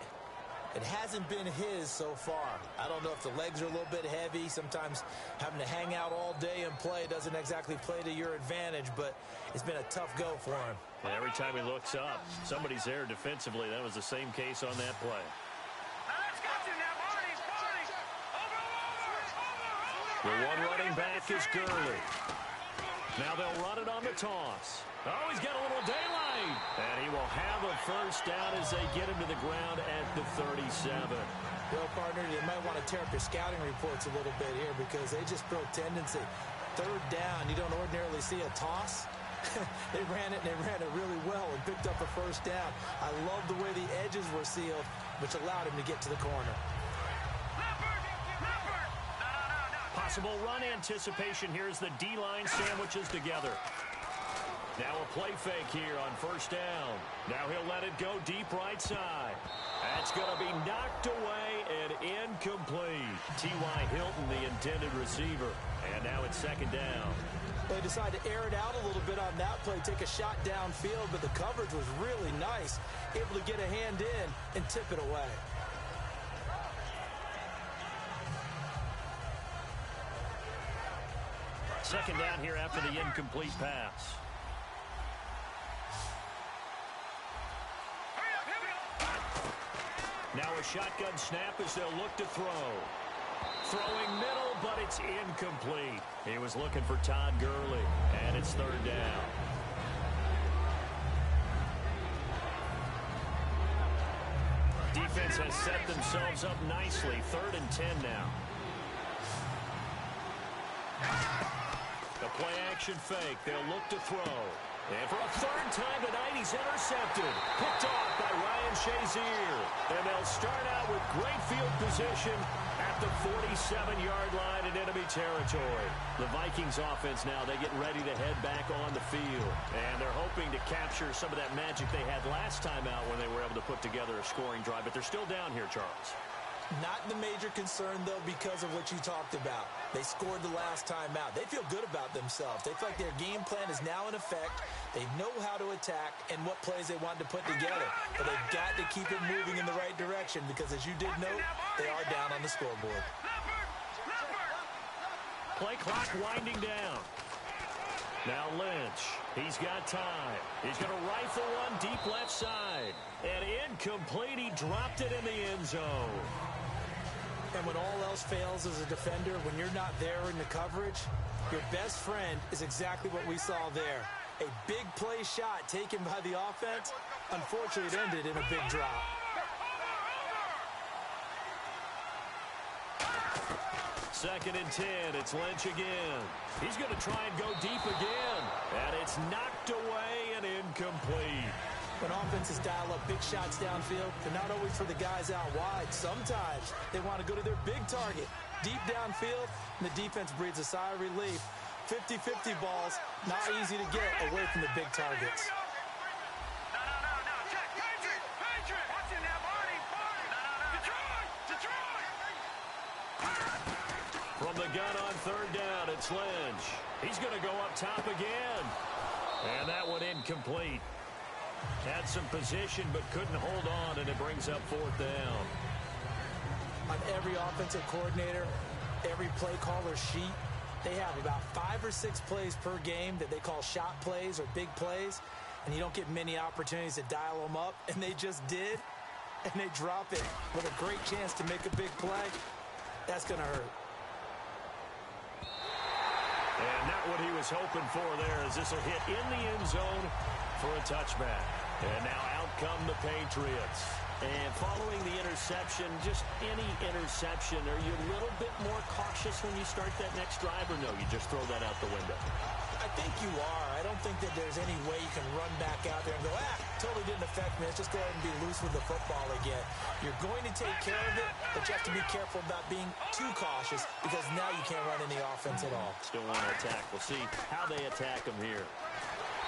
It hasn't been his so far. I don't know if the legs are a little bit heavy. Sometimes having to hang out all day and play doesn't exactly play to your advantage, but it's been a tough go for him. And every time he looks up, somebody's there defensively. That was the same case on that play. The one running back is Gurley. Now they'll run it on the toss. Oh, he's got a little daylight. And he will have a first down as they get him to the ground at the 37. Well, partner, you might want to tear up your scouting reports a little bit here because they just broke tendency. Third down, you don't ordinarily see a toss. They ran it, and they ran it really well and picked up a first down. I love the way the edges were sealed, which allowed him to get to the corner. Possible run anticipation here as the D-line sandwiches together. Now a play fake here on first down. Now he'll let it go deep right side. That's going to be knocked away and incomplete. T.Y. Hilton, the intended receiver. And now it's second down. They decided to air it out a little bit on that play, take a shot downfield, but the coverage was really nice. Able to get a hand in and tip it away. Second down here after the incomplete pass. Now a shotgun snap as they'll look to throw. Throwing middle, but it's incomplete. He was looking for Todd Gurley, and it's third down. Defense has set themselves up nicely. 3rd and 10 now. The play-action fake. They'll look to throw. And for a 3rd time tonight, he's intercepted. Picked off by Ryan Shazier. And they'll start out with great field position at the 47-yard line in enemy territory. The Vikings offense now, they get ready to head back on the field. And they're hoping to capture some of that magic they had last time out when they were able to put together a scoring drive. But they're still down here, Charles. Not the major concern, though, because of what you talked about. They scored the last time out. They feel good about themselves. They feel like their game plan is now in effect. They know how to attack and what plays they want to put together. But they've got to keep it moving in the right direction because, as you did note, they are down on the scoreboard. Play clock winding down. Now Lynch. He's got time. He's going to rifle one deep left side. And incomplete. He dropped it in the end zone. And when all else fails as a defender, when you're not there in the coverage, your best friend is exactly what we saw there. A big play shot taken by the offense. Unfortunately, it ended in a big drop. Second and 10. It's Lynch again. He's going to try and go deep again. And it's knocked away and incomplete. When offenses dial up big shots downfield, they're not always for the guys out wide. Sometimes they want to go to their big target. Deep downfield, and the defense breathes a sigh of relief. 50-50 balls, not easy to get away from the big targets. From the gun on third down, it's Lynch. He's going to go up top again. And that one incomplete. Had some position but couldn't hold on, and it brings up 4th down. On every offensive coordinator, every play caller sheet, they have about 5 or 6 plays per game that they call shot plays or big plays, and you don't get many opportunities to dial them up, and they just did, and they drop it with a great chance to make a big play. That's going to hurt. And not what he was hoping for there, as this will hit in the end zone for a touchback. And now out come the Patriots. And following the interception, just any interception, are you a little bit more cautious when you start that next drive, or no, you just throw that out the window? I think you are. I don't think that there's any way you can run back out there and go, totally didn't affect me. Let's just go ahead and be loose with the football again. You're going to take care of it, but you have to be careful about being too cautious, because now you can't run any offense at all. Still want to attack. We'll see how they attack him here.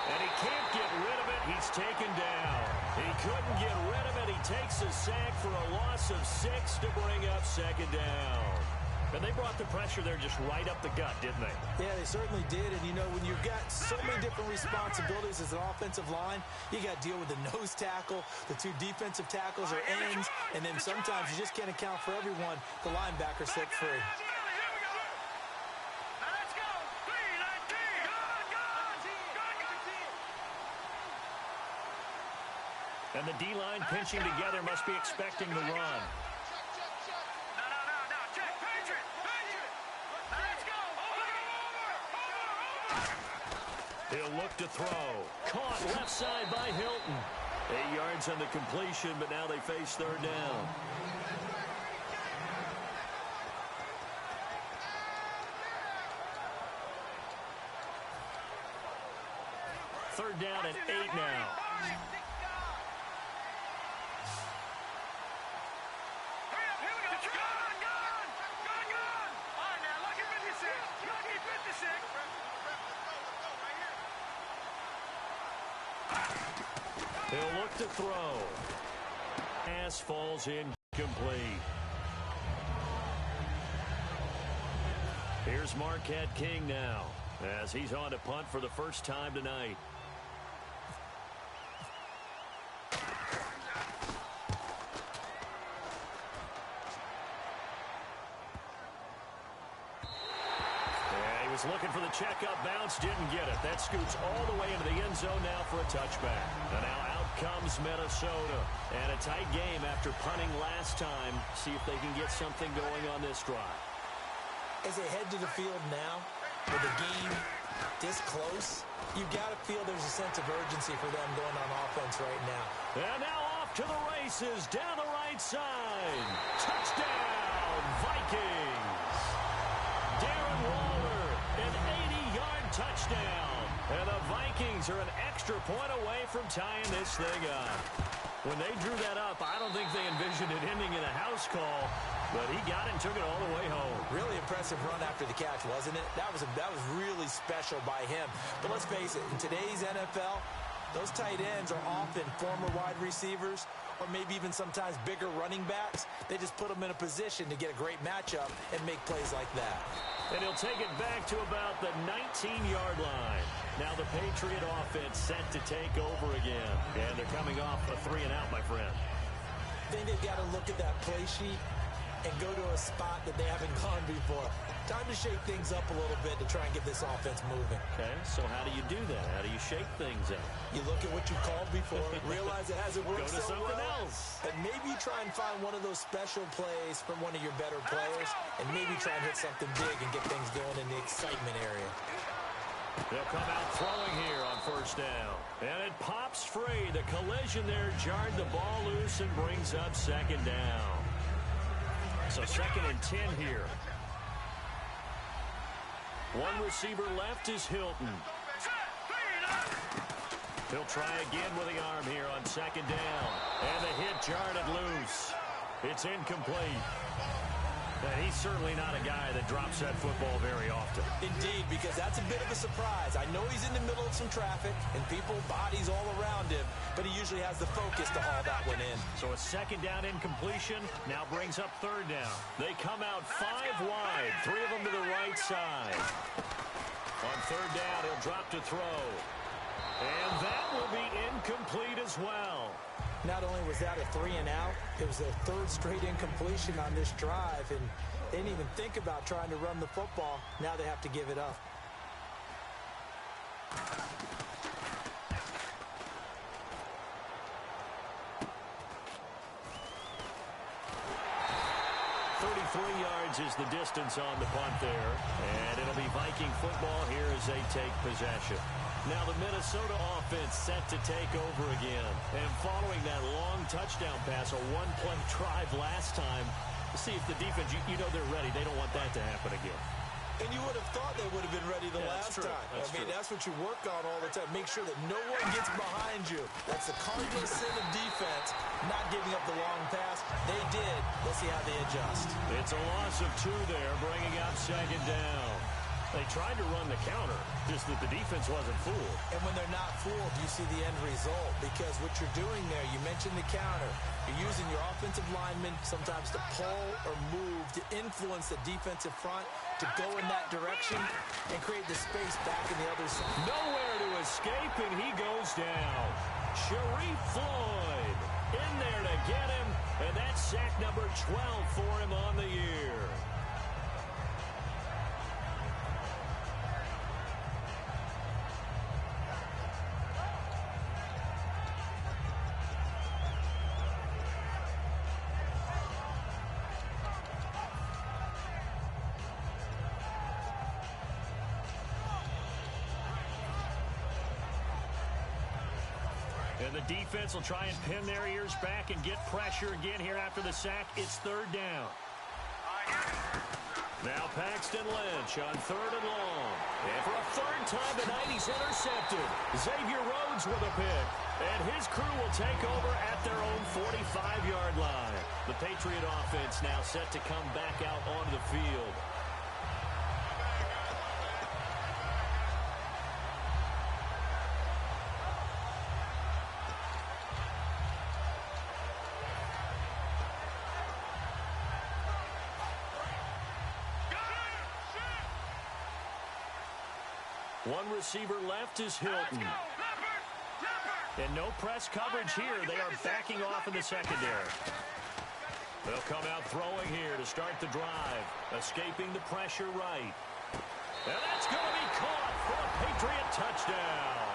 And he can't get rid of it. He's taken down. He couldn't get rid of it. He takes a sack for a loss of 6 to bring up second down. And they brought the pressure there just right up the gut, didn't they? Yeah, they certainly did. And, you know, when you've got so many different responsibilities as an offensive line, you got to deal with the nose tackle, the 2 defensive tackles or ends, and then sometimes you just can't account for everyone. The linebacker slipped free. And the D-line pinching together must be expecting the run. Check, Patriot. Now let's go. He'll look to throw. Caught left side by Hilton. 8 yards on the completion, but now they face third down. Third down and 8 now. He'll look to throw. Pass falls incomplete. Here's Marquette King now, as he's on to punt for the first time tonight. Looking for the checkup bounce, didn't get it. That scoots all the way into the end zone now for a touchback. And now out comes Minnesota. And a tight game after punting last time. See if they can get something going on this drive. As they head to the field now, with the game this close, you got to feel there's a sense of urgency for them going on offense right now. And now off to the races down the right side. Touchdown, Vikings. Darren Waller, an 80-yard touchdown. And the Vikings are an extra point away from tying this thing up. When they drew that up, I don't think they envisioned it ending in a house call, but he got it and took it all the way home. Really impressive run after the catch, wasn't it? That was really special by him. But let's face it, in today's NFL, those tight ends are often former wide receivers or maybe even sometimes bigger running backs. They just put them in a position to get a great matchup and make plays like that. And he'll take it back to about the 19-yard line. Now the Patriot offense set to take over again. And they're coming off a 3-and-out, my friend. I think they've got to look at that play sheet and go to a spot that they haven't gone before. Time to shake things up a little bit to try and get this offense moving. Okay, so how do you do that? How do you shake things up? You look at what you called before, realize it hasn't worked so well. Go to something else. And maybe you try and find one of those special plays from one of your better players, and maybe try and hit something big and get things going in the excitement area. They'll come out throwing here on first down. And it pops free. The collision there jarred the ball loose and brings up second down. So 2nd and 10 here. One receiver left is Hilton. He'll try again with the arm here on 2nd down. And the hit jarred it loose. It's incomplete. And he's certainly not a guy that drops that football very often. Indeed, because that's a bit of a surprise. I know he's in the middle of some traffic and people, bodies all around him, but he usually has the focus to haul that one in. So a 2nd down incompletion now brings up 3rd down. They come out 5 wide, 3 of them to the right side. On 3rd down, he'll drop to throw. And that will be incomplete as well. Not only was that a 3-and-out, it was their third straight incompletion on this drive, and they didn't even think about trying to run the football. Now they have to give it up. Yards is the distance on the punt there, and it'll be Viking football here as they take possession. Now the Minnesota offense set to take over again, and following that long touchdown pass, a one-play drive last time, see if the defense, you know they're ready. They don't want that to happen again. And you would have thought they would have been ready the last time. That's what you work on all the time. Make sure that no one gets behind you. That's the cardinal sin of defense, not giving up the long pass. They did. Let's see how they adjust. It's a loss of 2 there, bringing up second down. They tried to run the counter, just that the defense wasn't fooled. And when they're not fooled, you see the end result. Because what you're doing there, you mentioned the counter. You're using your offensive linemen sometimes to pull or move to influence the defensive front to go in that direction and create the space back in the other side. Nowhere to escape, and he goes down. Sharif Floyd in there to get him, and that's sack number 12 for him on the year. And the defense will try and pin their ears back and get pressure again here after the sack. It's third down. Now Paxton Lynch on 3rd and long. And for a third time tonight, he's intercepted. Xavier Rhodes with a pick. And his crew will take over at their own 45-yard line. The Patriot offense now set to come back out onto the field. One receiver left is Hilton. And no press coverage here. They are backing off in the secondary. They'll come out throwing here to start the drive. Escaping the pressure right. And that's going to be caught for a Patriot touchdown.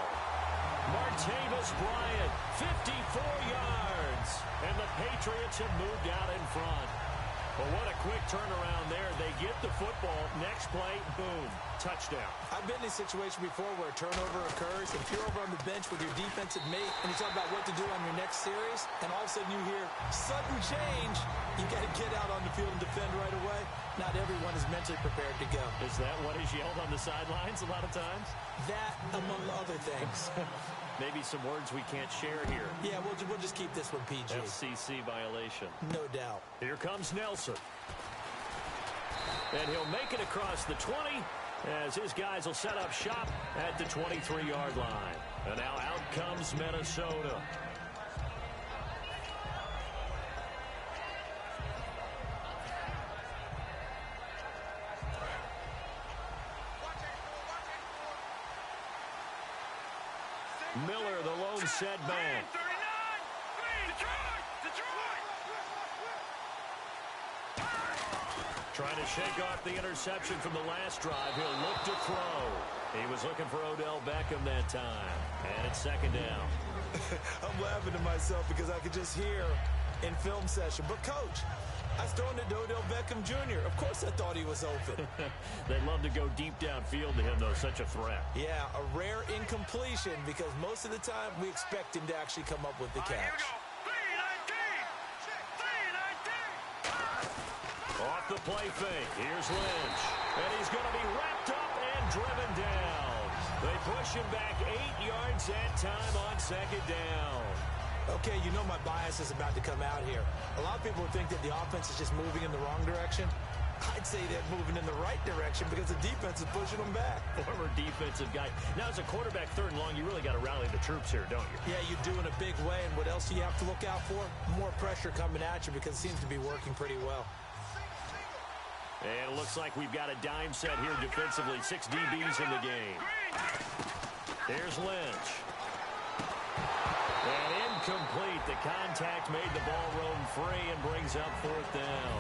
Martavis Bryant, 54 yards. And the Patriots have moved out in front. Well, what a quick turnaround there. They get the football. Next play, boom, touchdown. I've been in a situation before where a turnover occurs. If you're over on the bench with your defensive mate and you talk about what to do on your next series, and all of a sudden you hear sudden change, you got to get out on the field and defend right away. Not everyone is mentally prepared to go. Is that what is yelled on the sidelines a lot of times? That, among other things. Maybe some words we can't share here. Yeah, we'll just keep this one PG. FCC violation. No doubt. Here comes Nelson. And he'll make it across the 20 as his guys will set up shop at the 23-yard line. And now out comes Minnesota. Miller, the lone setback. Trying to shake off the interception from the last drive. He'll look to throw. He was looking for Odell Beckham that time. And it's second down. I'm laughing to myself because I could just hear in film session. But, Coach, I was throwing it to Odell Beckham Jr. Of course I thought he was open. They'd love to go deep downfield to him, though. Such a threat. Yeah, a rare incompletion because most of the time we expect him to actually come up with the catch. Off the play fake. Here's Lynch. And he's going to be wrapped up and driven down. They push him back 8 yards that time on second down. Okay, you know my bias is about to come out here. A lot of people think that the offense is just moving in the wrong direction. I'd say they're moving in the right direction because the defense is pushing them back. Former defensive guy. Now, as a quarterback, 3rd and long, you really got to rally the troops here, don't you? Yeah, you do in a big way. And what else do you have to look out for? More pressure coming at you because it seems to be working pretty well. And it looks like we've got a dime set here defensively. 6 DBs in the game. Here's Lynch. And incomplete. the contact made the ball roam free and brings up fourth down.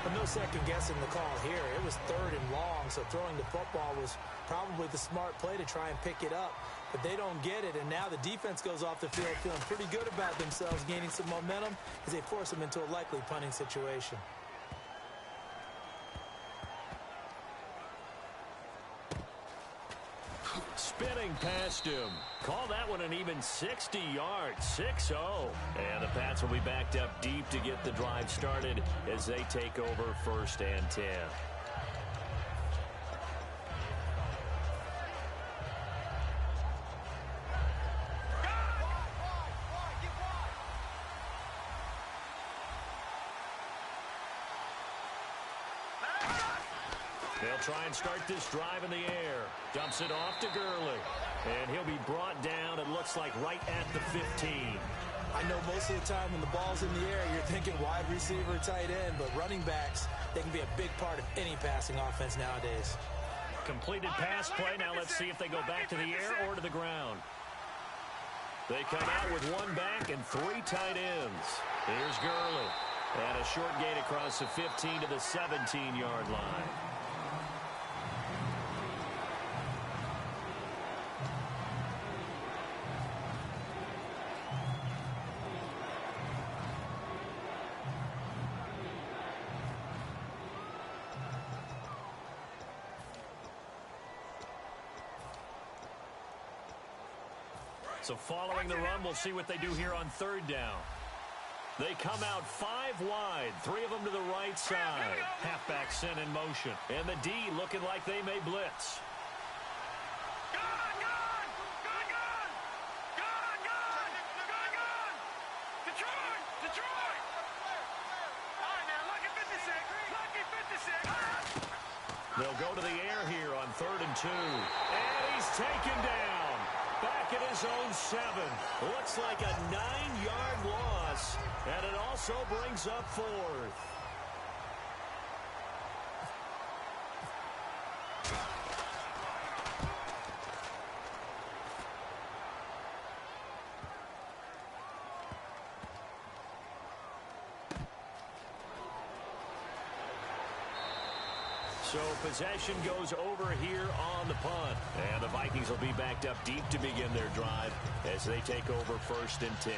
But no second guessing the call here. It was 3rd and long, so throwing the football was probably the smart play to try and pick it up. But they don't get it, and now the defense goes off the field feeling pretty good about themselves, gaining some momentum as they force them into a likely punting situation. Spinning past him. Call that one an even 60 yards, 6-0. And the Pats will be backed up deep to get the drive started as they take over 1st and 10. They'll try and start this drive in the air. Dumps it off to Gurley. And he'll be brought down, it looks like, right at the 15. I know most of the time when the ball's in the air, you're thinking wide receiver, tight end, but running backs, they can be a big part of any passing offense nowadays. Completed pass play. Now let's see if they go back to the air or to the ground. They come out with 1 back and 3 tight ends. Here's Gurley. And a short gain across the 15 to the 17-yard line. So following the run, we'll see what they do here on 3rd down. They come out 5 wide, 3 of them to the right side. Halfback sent in motion. And the D looking like they may blitz. Detroit! All right, now, lucky 56. They'll go to the air here on 3rd and 2. And he's taken down. Back at his own 7. Looks like a 9-yard loss. And it also brings up 4th. So possession goes over here on the punt. And the Vikings will be backed up deep to begin their drive as they take over 1st and 10.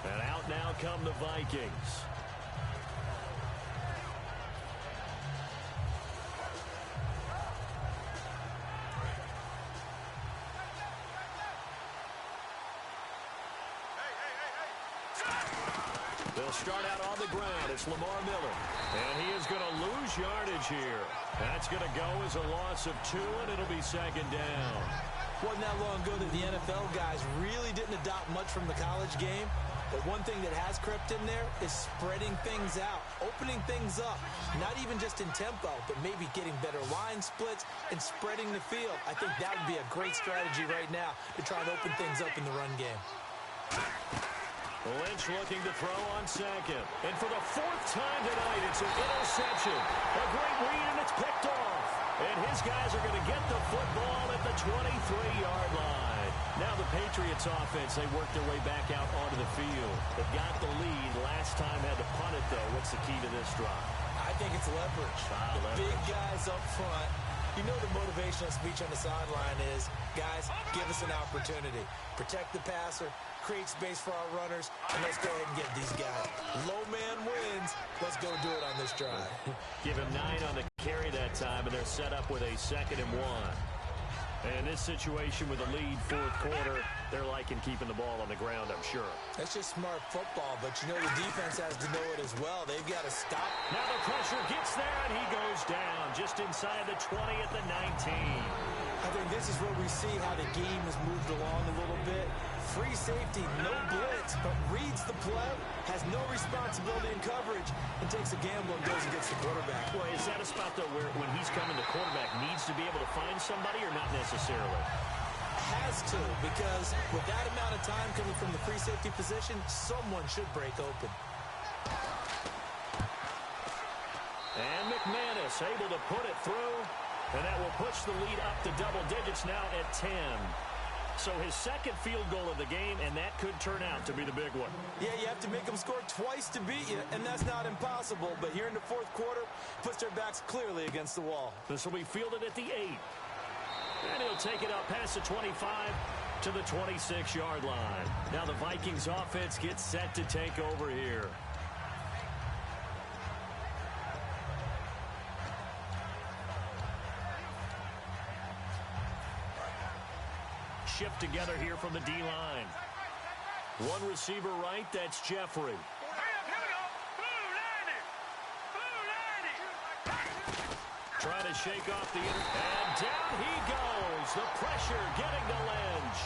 And out now come the Vikings. They'll start out on the ground. It's Lamar Miller. And he is going to lose yardage here. That's going to go as a loss of 2, and it'll be 2nd down. Wasn't that long ago that the NFL guys really didn't adopt much from the college game. But one thing that has crept in there is spreading things out, opening things up, not even just in tempo, but maybe getting better line splits and spreading the field. I think that would be a great strategy right now to try and open things up in the run game. Lynch looking to throw on 2nd. And for the 4th time tonight, it's an interception. A great read, and it's picked off. And his guys are going to get the football at the 23-yard line. Now the Patriots offense, they work their way back out onto the field. They've got the lead. Last time had to punt it, though. What's the key to this drive? I think it's leverage. The big guys up front. You know the motivational speech on the sideline is, guys, give us an opportunity. Protect the passer, create space for our runners, and let's go ahead and get these guys. Low man wins. Let's go do it on this drive. Give him 9 on the carry that time, and they're set up with a 2nd and 1. And in this situation with a lead 4th quarter, they're liking keeping the ball on the ground, I'm sure. That's just smart football, but you know the defense has to know it as well. They've got to stop. Now the pressure gets there, and he goes down just inside the 20 at the 19. I think this is where we see how the game has moved along a little bit. Free safety, no blitz, but reads the play, has no responsibility in coverage, and takes a gamble and goes and gets the quarterback. Well, is that a spot, though, where when he's coming, the quarterback needs to be able to find somebody or not necessarily? Has to, because with that amount of time coming from the free safety position, someone should break open. And McManus able to put it through, and that will push the lead up to double digits now at 10. So his second field goal of the game, and that could turn out to be the big one. Yeah, you have to make them score twice to beat you, and that's not impossible. But here in the fourth quarter, puts their backs clearly against the wall. This will be fielded at the 8. And he'll take it up past the 25 to the 26-yard line. Now the Vikings offense gets set to take over here. Shift together here from the D-line. One receiver right, that's Jeffrey. Trying to shake off the and down he goes. The pressure getting to Lynch.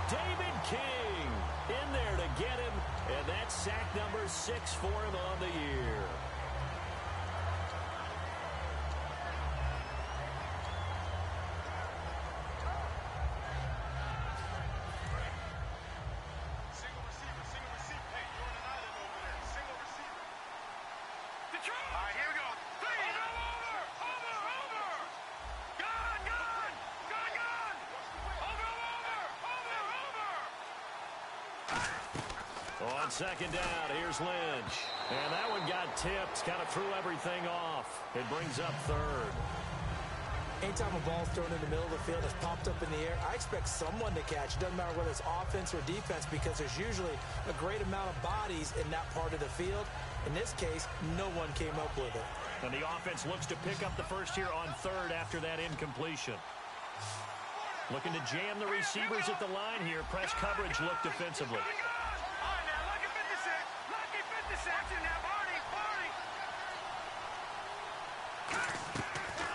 David King in there to get him, and that's sack number 6 for him on the year. On second down, here's Lynch. And that one got tipped, kind of threw everything off. It brings up third. Anytime a ball's thrown in the middle of the field, it's popped up in the air, I expect someone to catch. It doesn't matter whether it's offense or defense, because there's usually a great amount of bodies in that part of the field. In this case, no one came up with it. And the offense looks to pick up the first here on third after that incompletion. Looking to jam the receivers at the line here. Press coverage look defensively.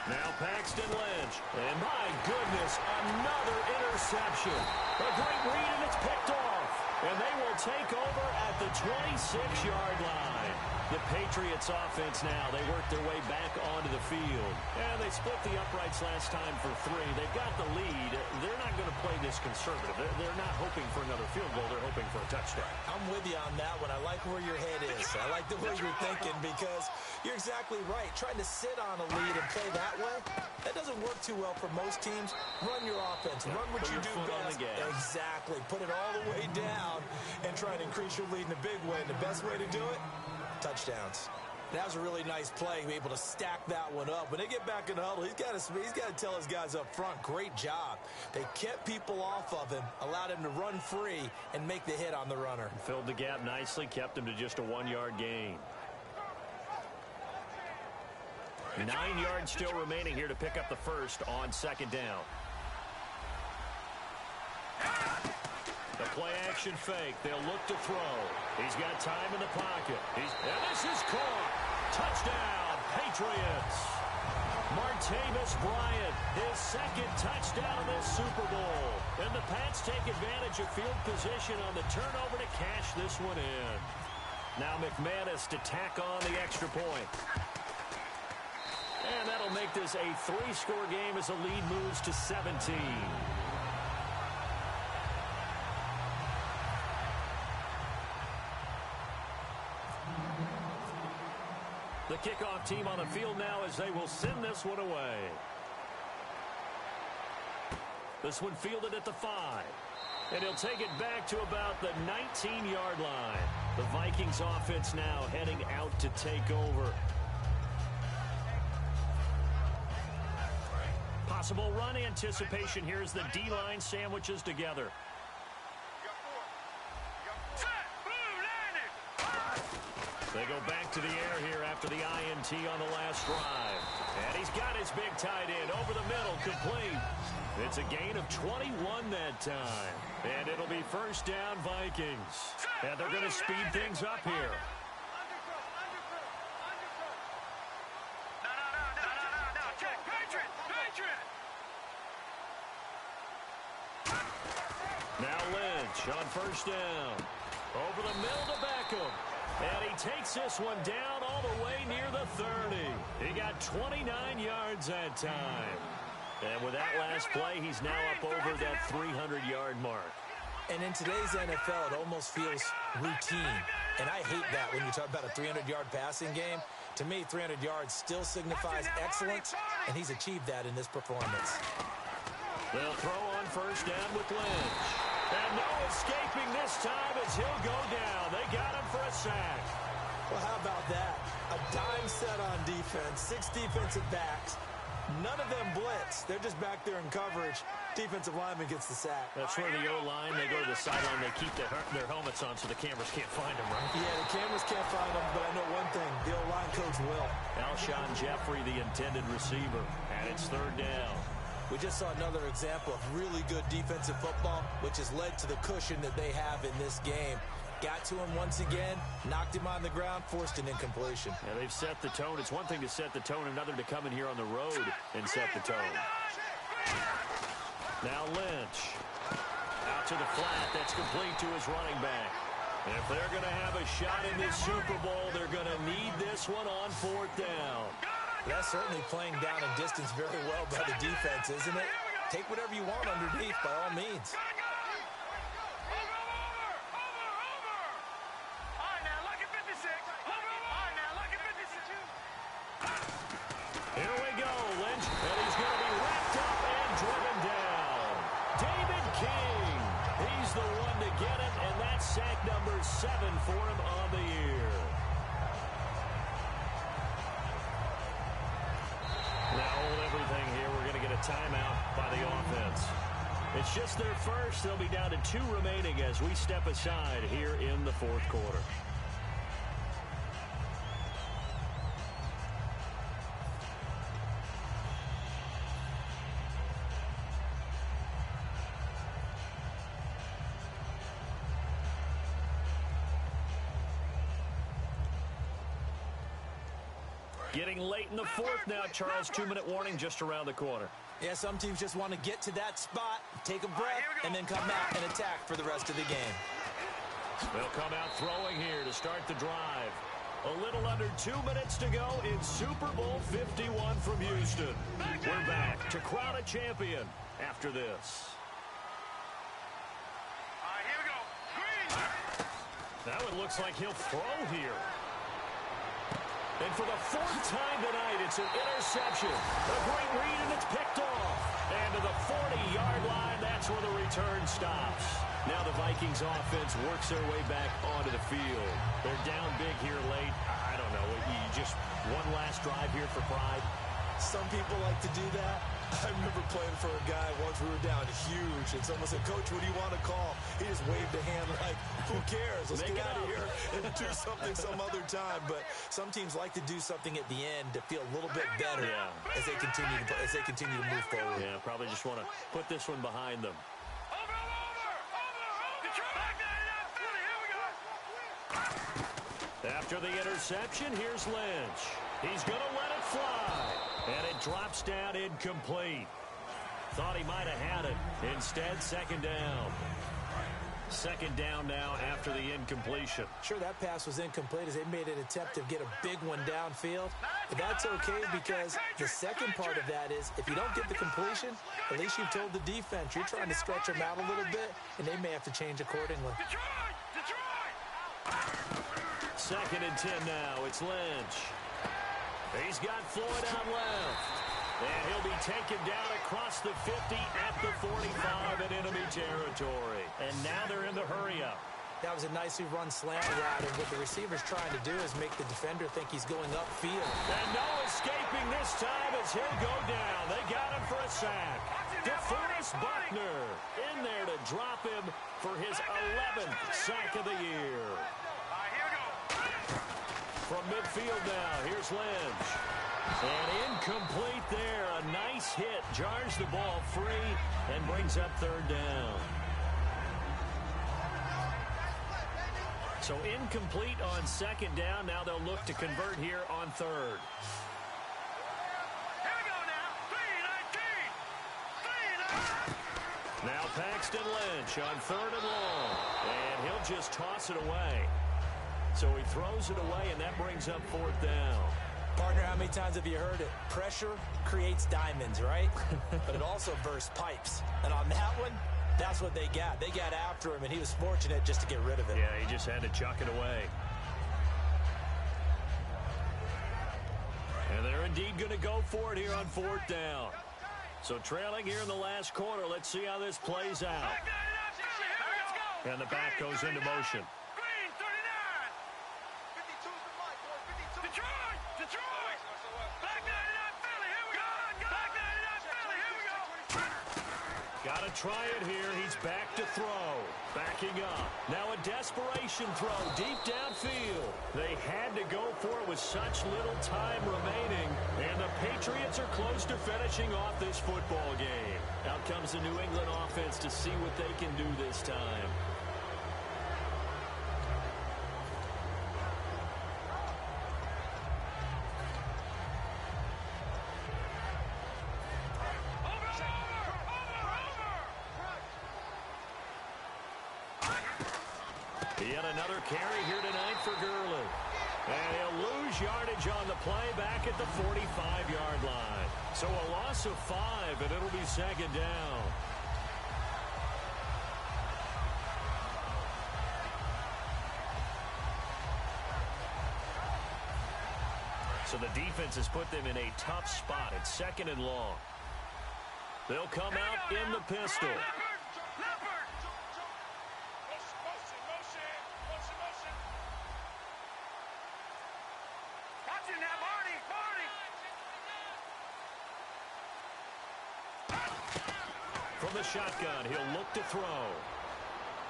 Now Paxton Lynch. And my goodness, another interception. A great read, and it's picked off. And they will take over at the 26-yard line. The Patriots offense now, they work their way back onto the field. And they split the uprights last time for 3. They've got the lead. They're not going to play this conservative. They're not hoping for another field goal. They're hoping for a touchdown. I'm with you on that one. I like where your head is. I like the way you're thinking, because you're exactly right. Trying to sit on a lead and play that way, that doesn't work too well for most teams. Run your offense. Run what you do best. Exactly. Put it all the way down and try and increase your lead in a big way. And the best way to do it, touchdowns. That was a really nice play, be able to stack that one up. When they get back in the huddle, he's got to tell his guys up front, great job. They kept people off of him, allowed him to run free and make the hit on the runner. Filled the gap nicely, kept him to just a 1-yard gain. 9 yards still remaining here to pick up the first on second down. The play-action fake. They'll look to throw. He's got time in the pocket. And this is caught. Touchdown, Patriots. Martavis Bryant, his second touchdown in this Super Bowl. And the Pats take advantage of field position on the turnover to cash this one in. Now McManus to tack on the extra point. And that'll make this a 3-score game as the lead moves to 17. The kickoff team on the field now as they will send this one away. This one fielded at the 5. And he'll take it back to about the 19-yard line. The Vikings offense now heading out to take over. Possible run anticipation here as the D-line sandwiches together. They go back to the air here after the INT on the last drive. And he's got his big tight end over the middle, complete. It's a gain of 21 that time. And it'll be first down Vikings. And they're going to speed things up here. Now Lynch on first down. Over the middle to Beckham. And he takes this one down all the way near the 30. He got 29 yards that time. And with that last play, he's now up over that 300-yard mark. And in today's NFL, it almost feels routine. And I hate that when you talk about a 300-yard passing game. To me, 300 yards still signifies excellence, and he's achieved that in this performance. They'll throw on first down with Lynch. And no escaping this time as he'll go down. They got him for a sack. Well, how about that? A dime set on defense, 6 defensive backs. None of them blitz. They're just back there in coverage. Defensive lineman gets the sack. That's where the O-line, they go to the sideline, they keep their helmets on so the cameras can't find them, right? Yeah, the cameras can't find them, but I know one thing. The O-line coach will. Alshon Jeffrey, the intended receiver, and it's third down. We just saw another example of really good defensive football, which has led to the cushion that they have in this game. Got to him once again, knocked him on the ground, forced an incompletion. Yeah, they've set the tone. It's one thing to set the tone, another to come in here on the road and set the tone. Now Lynch. Out to the flat. That's complete to his running back. And if they're going to have a shot in this Super Bowl, they're going to need this one on fourth down. That's certainly playing down in distance very well by the defense, isn't it? Take whatever you want underneath, by all means. Here we go, Lynch, and he's going to be wrapped up and driven down. David King, he's the one to get it, and that's sack number 7 for him on the year. Now hold everything here. We're going to get a timeout by the offense. It's just their first. They'll be down to 2 remaining as we step aside here in the fourth quarter. Getting late in the fourth now, Charles. 2-minute warning just around the corner. Yeah, some teams just want to get to that spot, take a breath, and then come out and attack for the rest of the game. They'll come out throwing here to start the drive. A little under 2 minutes to go in Super Bowl 51 from Houston. We're back to crown a champion after this. Here we go. Green. Now it looks like he'll throw here. And for the 4th time tonight, it's an interception. A great read, and it's picked off. And to the 40-yard line, that's where the return stops. Now the Vikings offense works their way back onto the field. They're down big here late. I don't know. You just one last drive here for pride. Some people like to do that. I remember playing for a guy once we were down huge, and someone said, "Coach, what do you want to call?" He just waved a hand like, who cares? Let's get out of here and do something some other time. But some teams like to do something at the end to feel a little bit better as they continue to move forward. Yeah, probably just want to put this one behind them. After the interception, here's Lynch. He's going to let it fly. And it drops down incomplete. Thought he might have had it. Instead, second down. Second down now after the incompletion. Sure, that pass was incomplete as they made an attempt to get a big one downfield. But that's okay because the second part of that is if you don't get the completion, at least you've told the defense you're trying to stretch them out a little bit, and they may have to change accordingly. Second and 10 now. It's Lynch. He's got Floyd out left. And he'll be taken down across the 50 at the 45 in enemy territory. And now they're in the hurry-up. That was a nicely run slant route, and what the receiver's trying to do is make the defender think he's going upfield. And no escaping this time as he'll go down. They got him for a sack. DeForest Buckner in there to drop him for his 11th sack of the year. From midfield now, here's Lynch. And incomplete there. A nice hit. Jars the ball free and brings up third down. So incomplete on second down. Now they'll look to convert here on third. Here we go now. 3-19. Now Paxton Lynch on third and long. And he'll just toss it away. So he throws it away, and that brings up fourth down. Partner, how many times have you heard it? Pressure creates diamonds, right? But it also bursts pipes. And on that one, that's what they got. They got after him, and he was fortunate just to get rid of it. Yeah, he just had to chuck it away. And they're indeed going to go for it here on fourth down. So trailing here in the last quarter. Let's see how this plays out. And the back goes into motion. Green, 39. 52's the mic, boy. 52. Detroit! Detroit! Black 99 Philly, here we go. Black 99 Philly, here we go. Got to try it here. He's back to throw. Backing up. Now a desperation throw deep downfield. They had to go for it with such little time remaining. And the Patriots are close to finishing off this football game. Out comes the New England offense to see what they can do this time. Yet another carry here tonight for Gurley. And he'll lose yardage on the play back at the 45-yard line. So a loss of 5, and it'll be second down. So the defense has put them in a tough spot. It's second and long. They'll come out in the pistol. From the shotgun, he'll look to throw.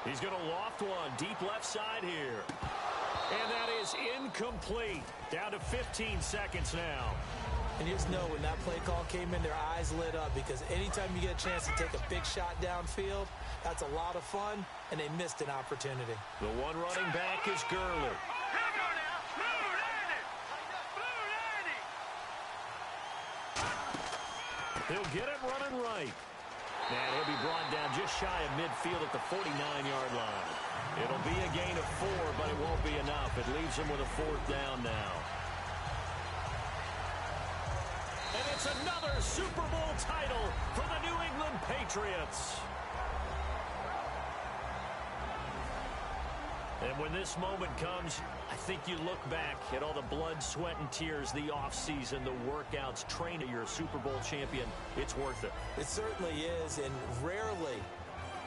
He's going to loft one deep left side here. And that is incomplete. Down to 15 seconds now. And you just know when that play call came in, their eyes lit up, because anytime you get a chance to take a big shot downfield, that's a lot of fun, and they missed an opportunity. The one running back is Gurley. He'll get it running right. And he'll be brought down just shy of midfield at the 49-yard line. It'll be a gain of 4, but it won't be enough. It leaves him with a 4th down now. And it's another Super Bowl title for the New England Patriots. And when this moment comes, I think you look back at all the blood, sweat, and tears, the offseason, the workouts, training. You're a Super Bowl champion. It's worth it. It certainly is, and rarely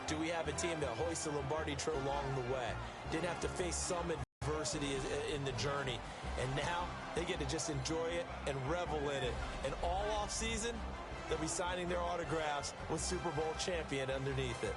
do we have a team that hoists the Lombardi trophy along the way. Didn't have to face some adversity in the journey, and now they get to just enjoy it and revel in it. And all offseason, they'll be signing their autographs with Super Bowl champion underneath it.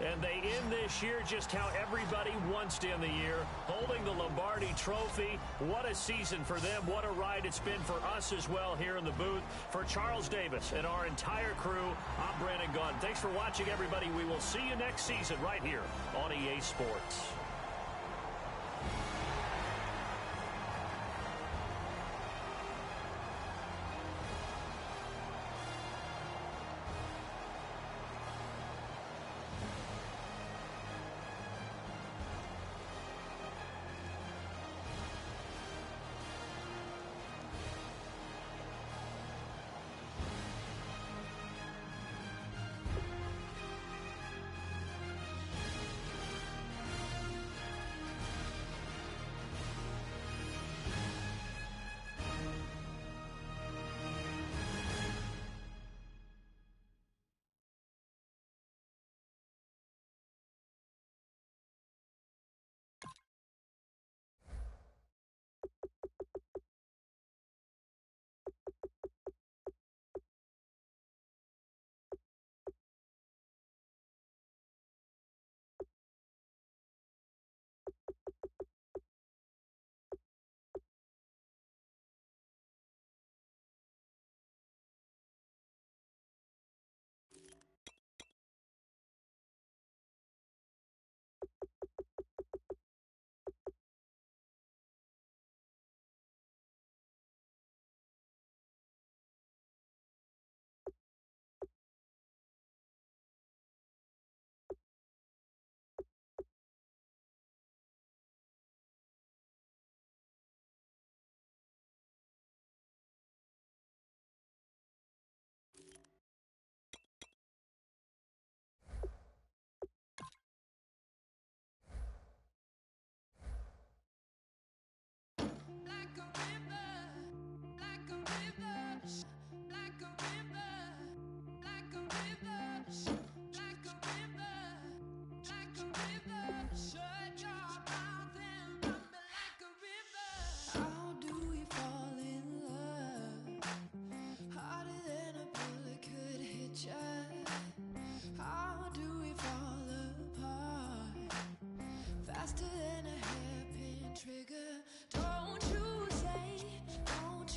And they end this year just how everybody wants to end the year, holding the Lombardi Trophy. What a season for them. What a ride it's been for us as well here in the booth. For Charles Davis and our entire crew, I'm Brandon Gaudin. Thanks for watching, everybody. We will see you next season right here on EA Sports.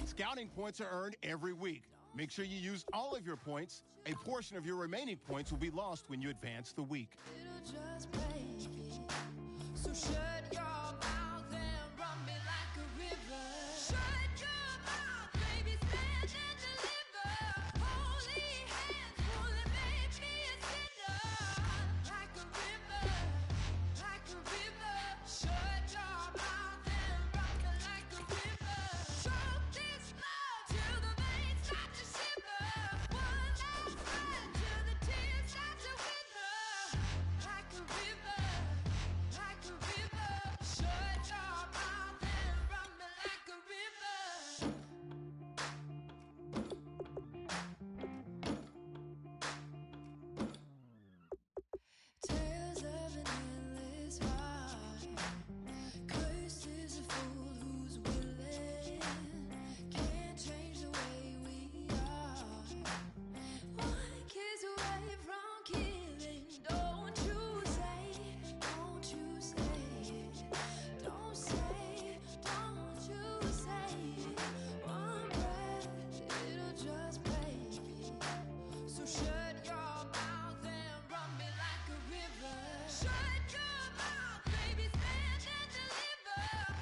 Scouting points are earned every week. Make sure you use all of your points. A portion of your remaining points will be lost when you advance the week. So shut your mouth and run me like a river. Shut your mouth, baby, stand and deliver. Holy hands pulling, make me a sinner. Like a river, like a river. Shut your mouth and run me like a river. Choke this love till the veins start to shiver. One last breath till the tears start to wither. Like a river. Like a river, shut your mouth and run me like a river. Tales of an endless ride. Cursed is a fool who's willing. Can't change the way we are. One kiss away from killing. Don't you say it. Don't you say it. Don't say it. Don't you say it. One breath, it'll just break it. So shut your mouth and run me like a river. Shut your mouth, baby, stand and deliver.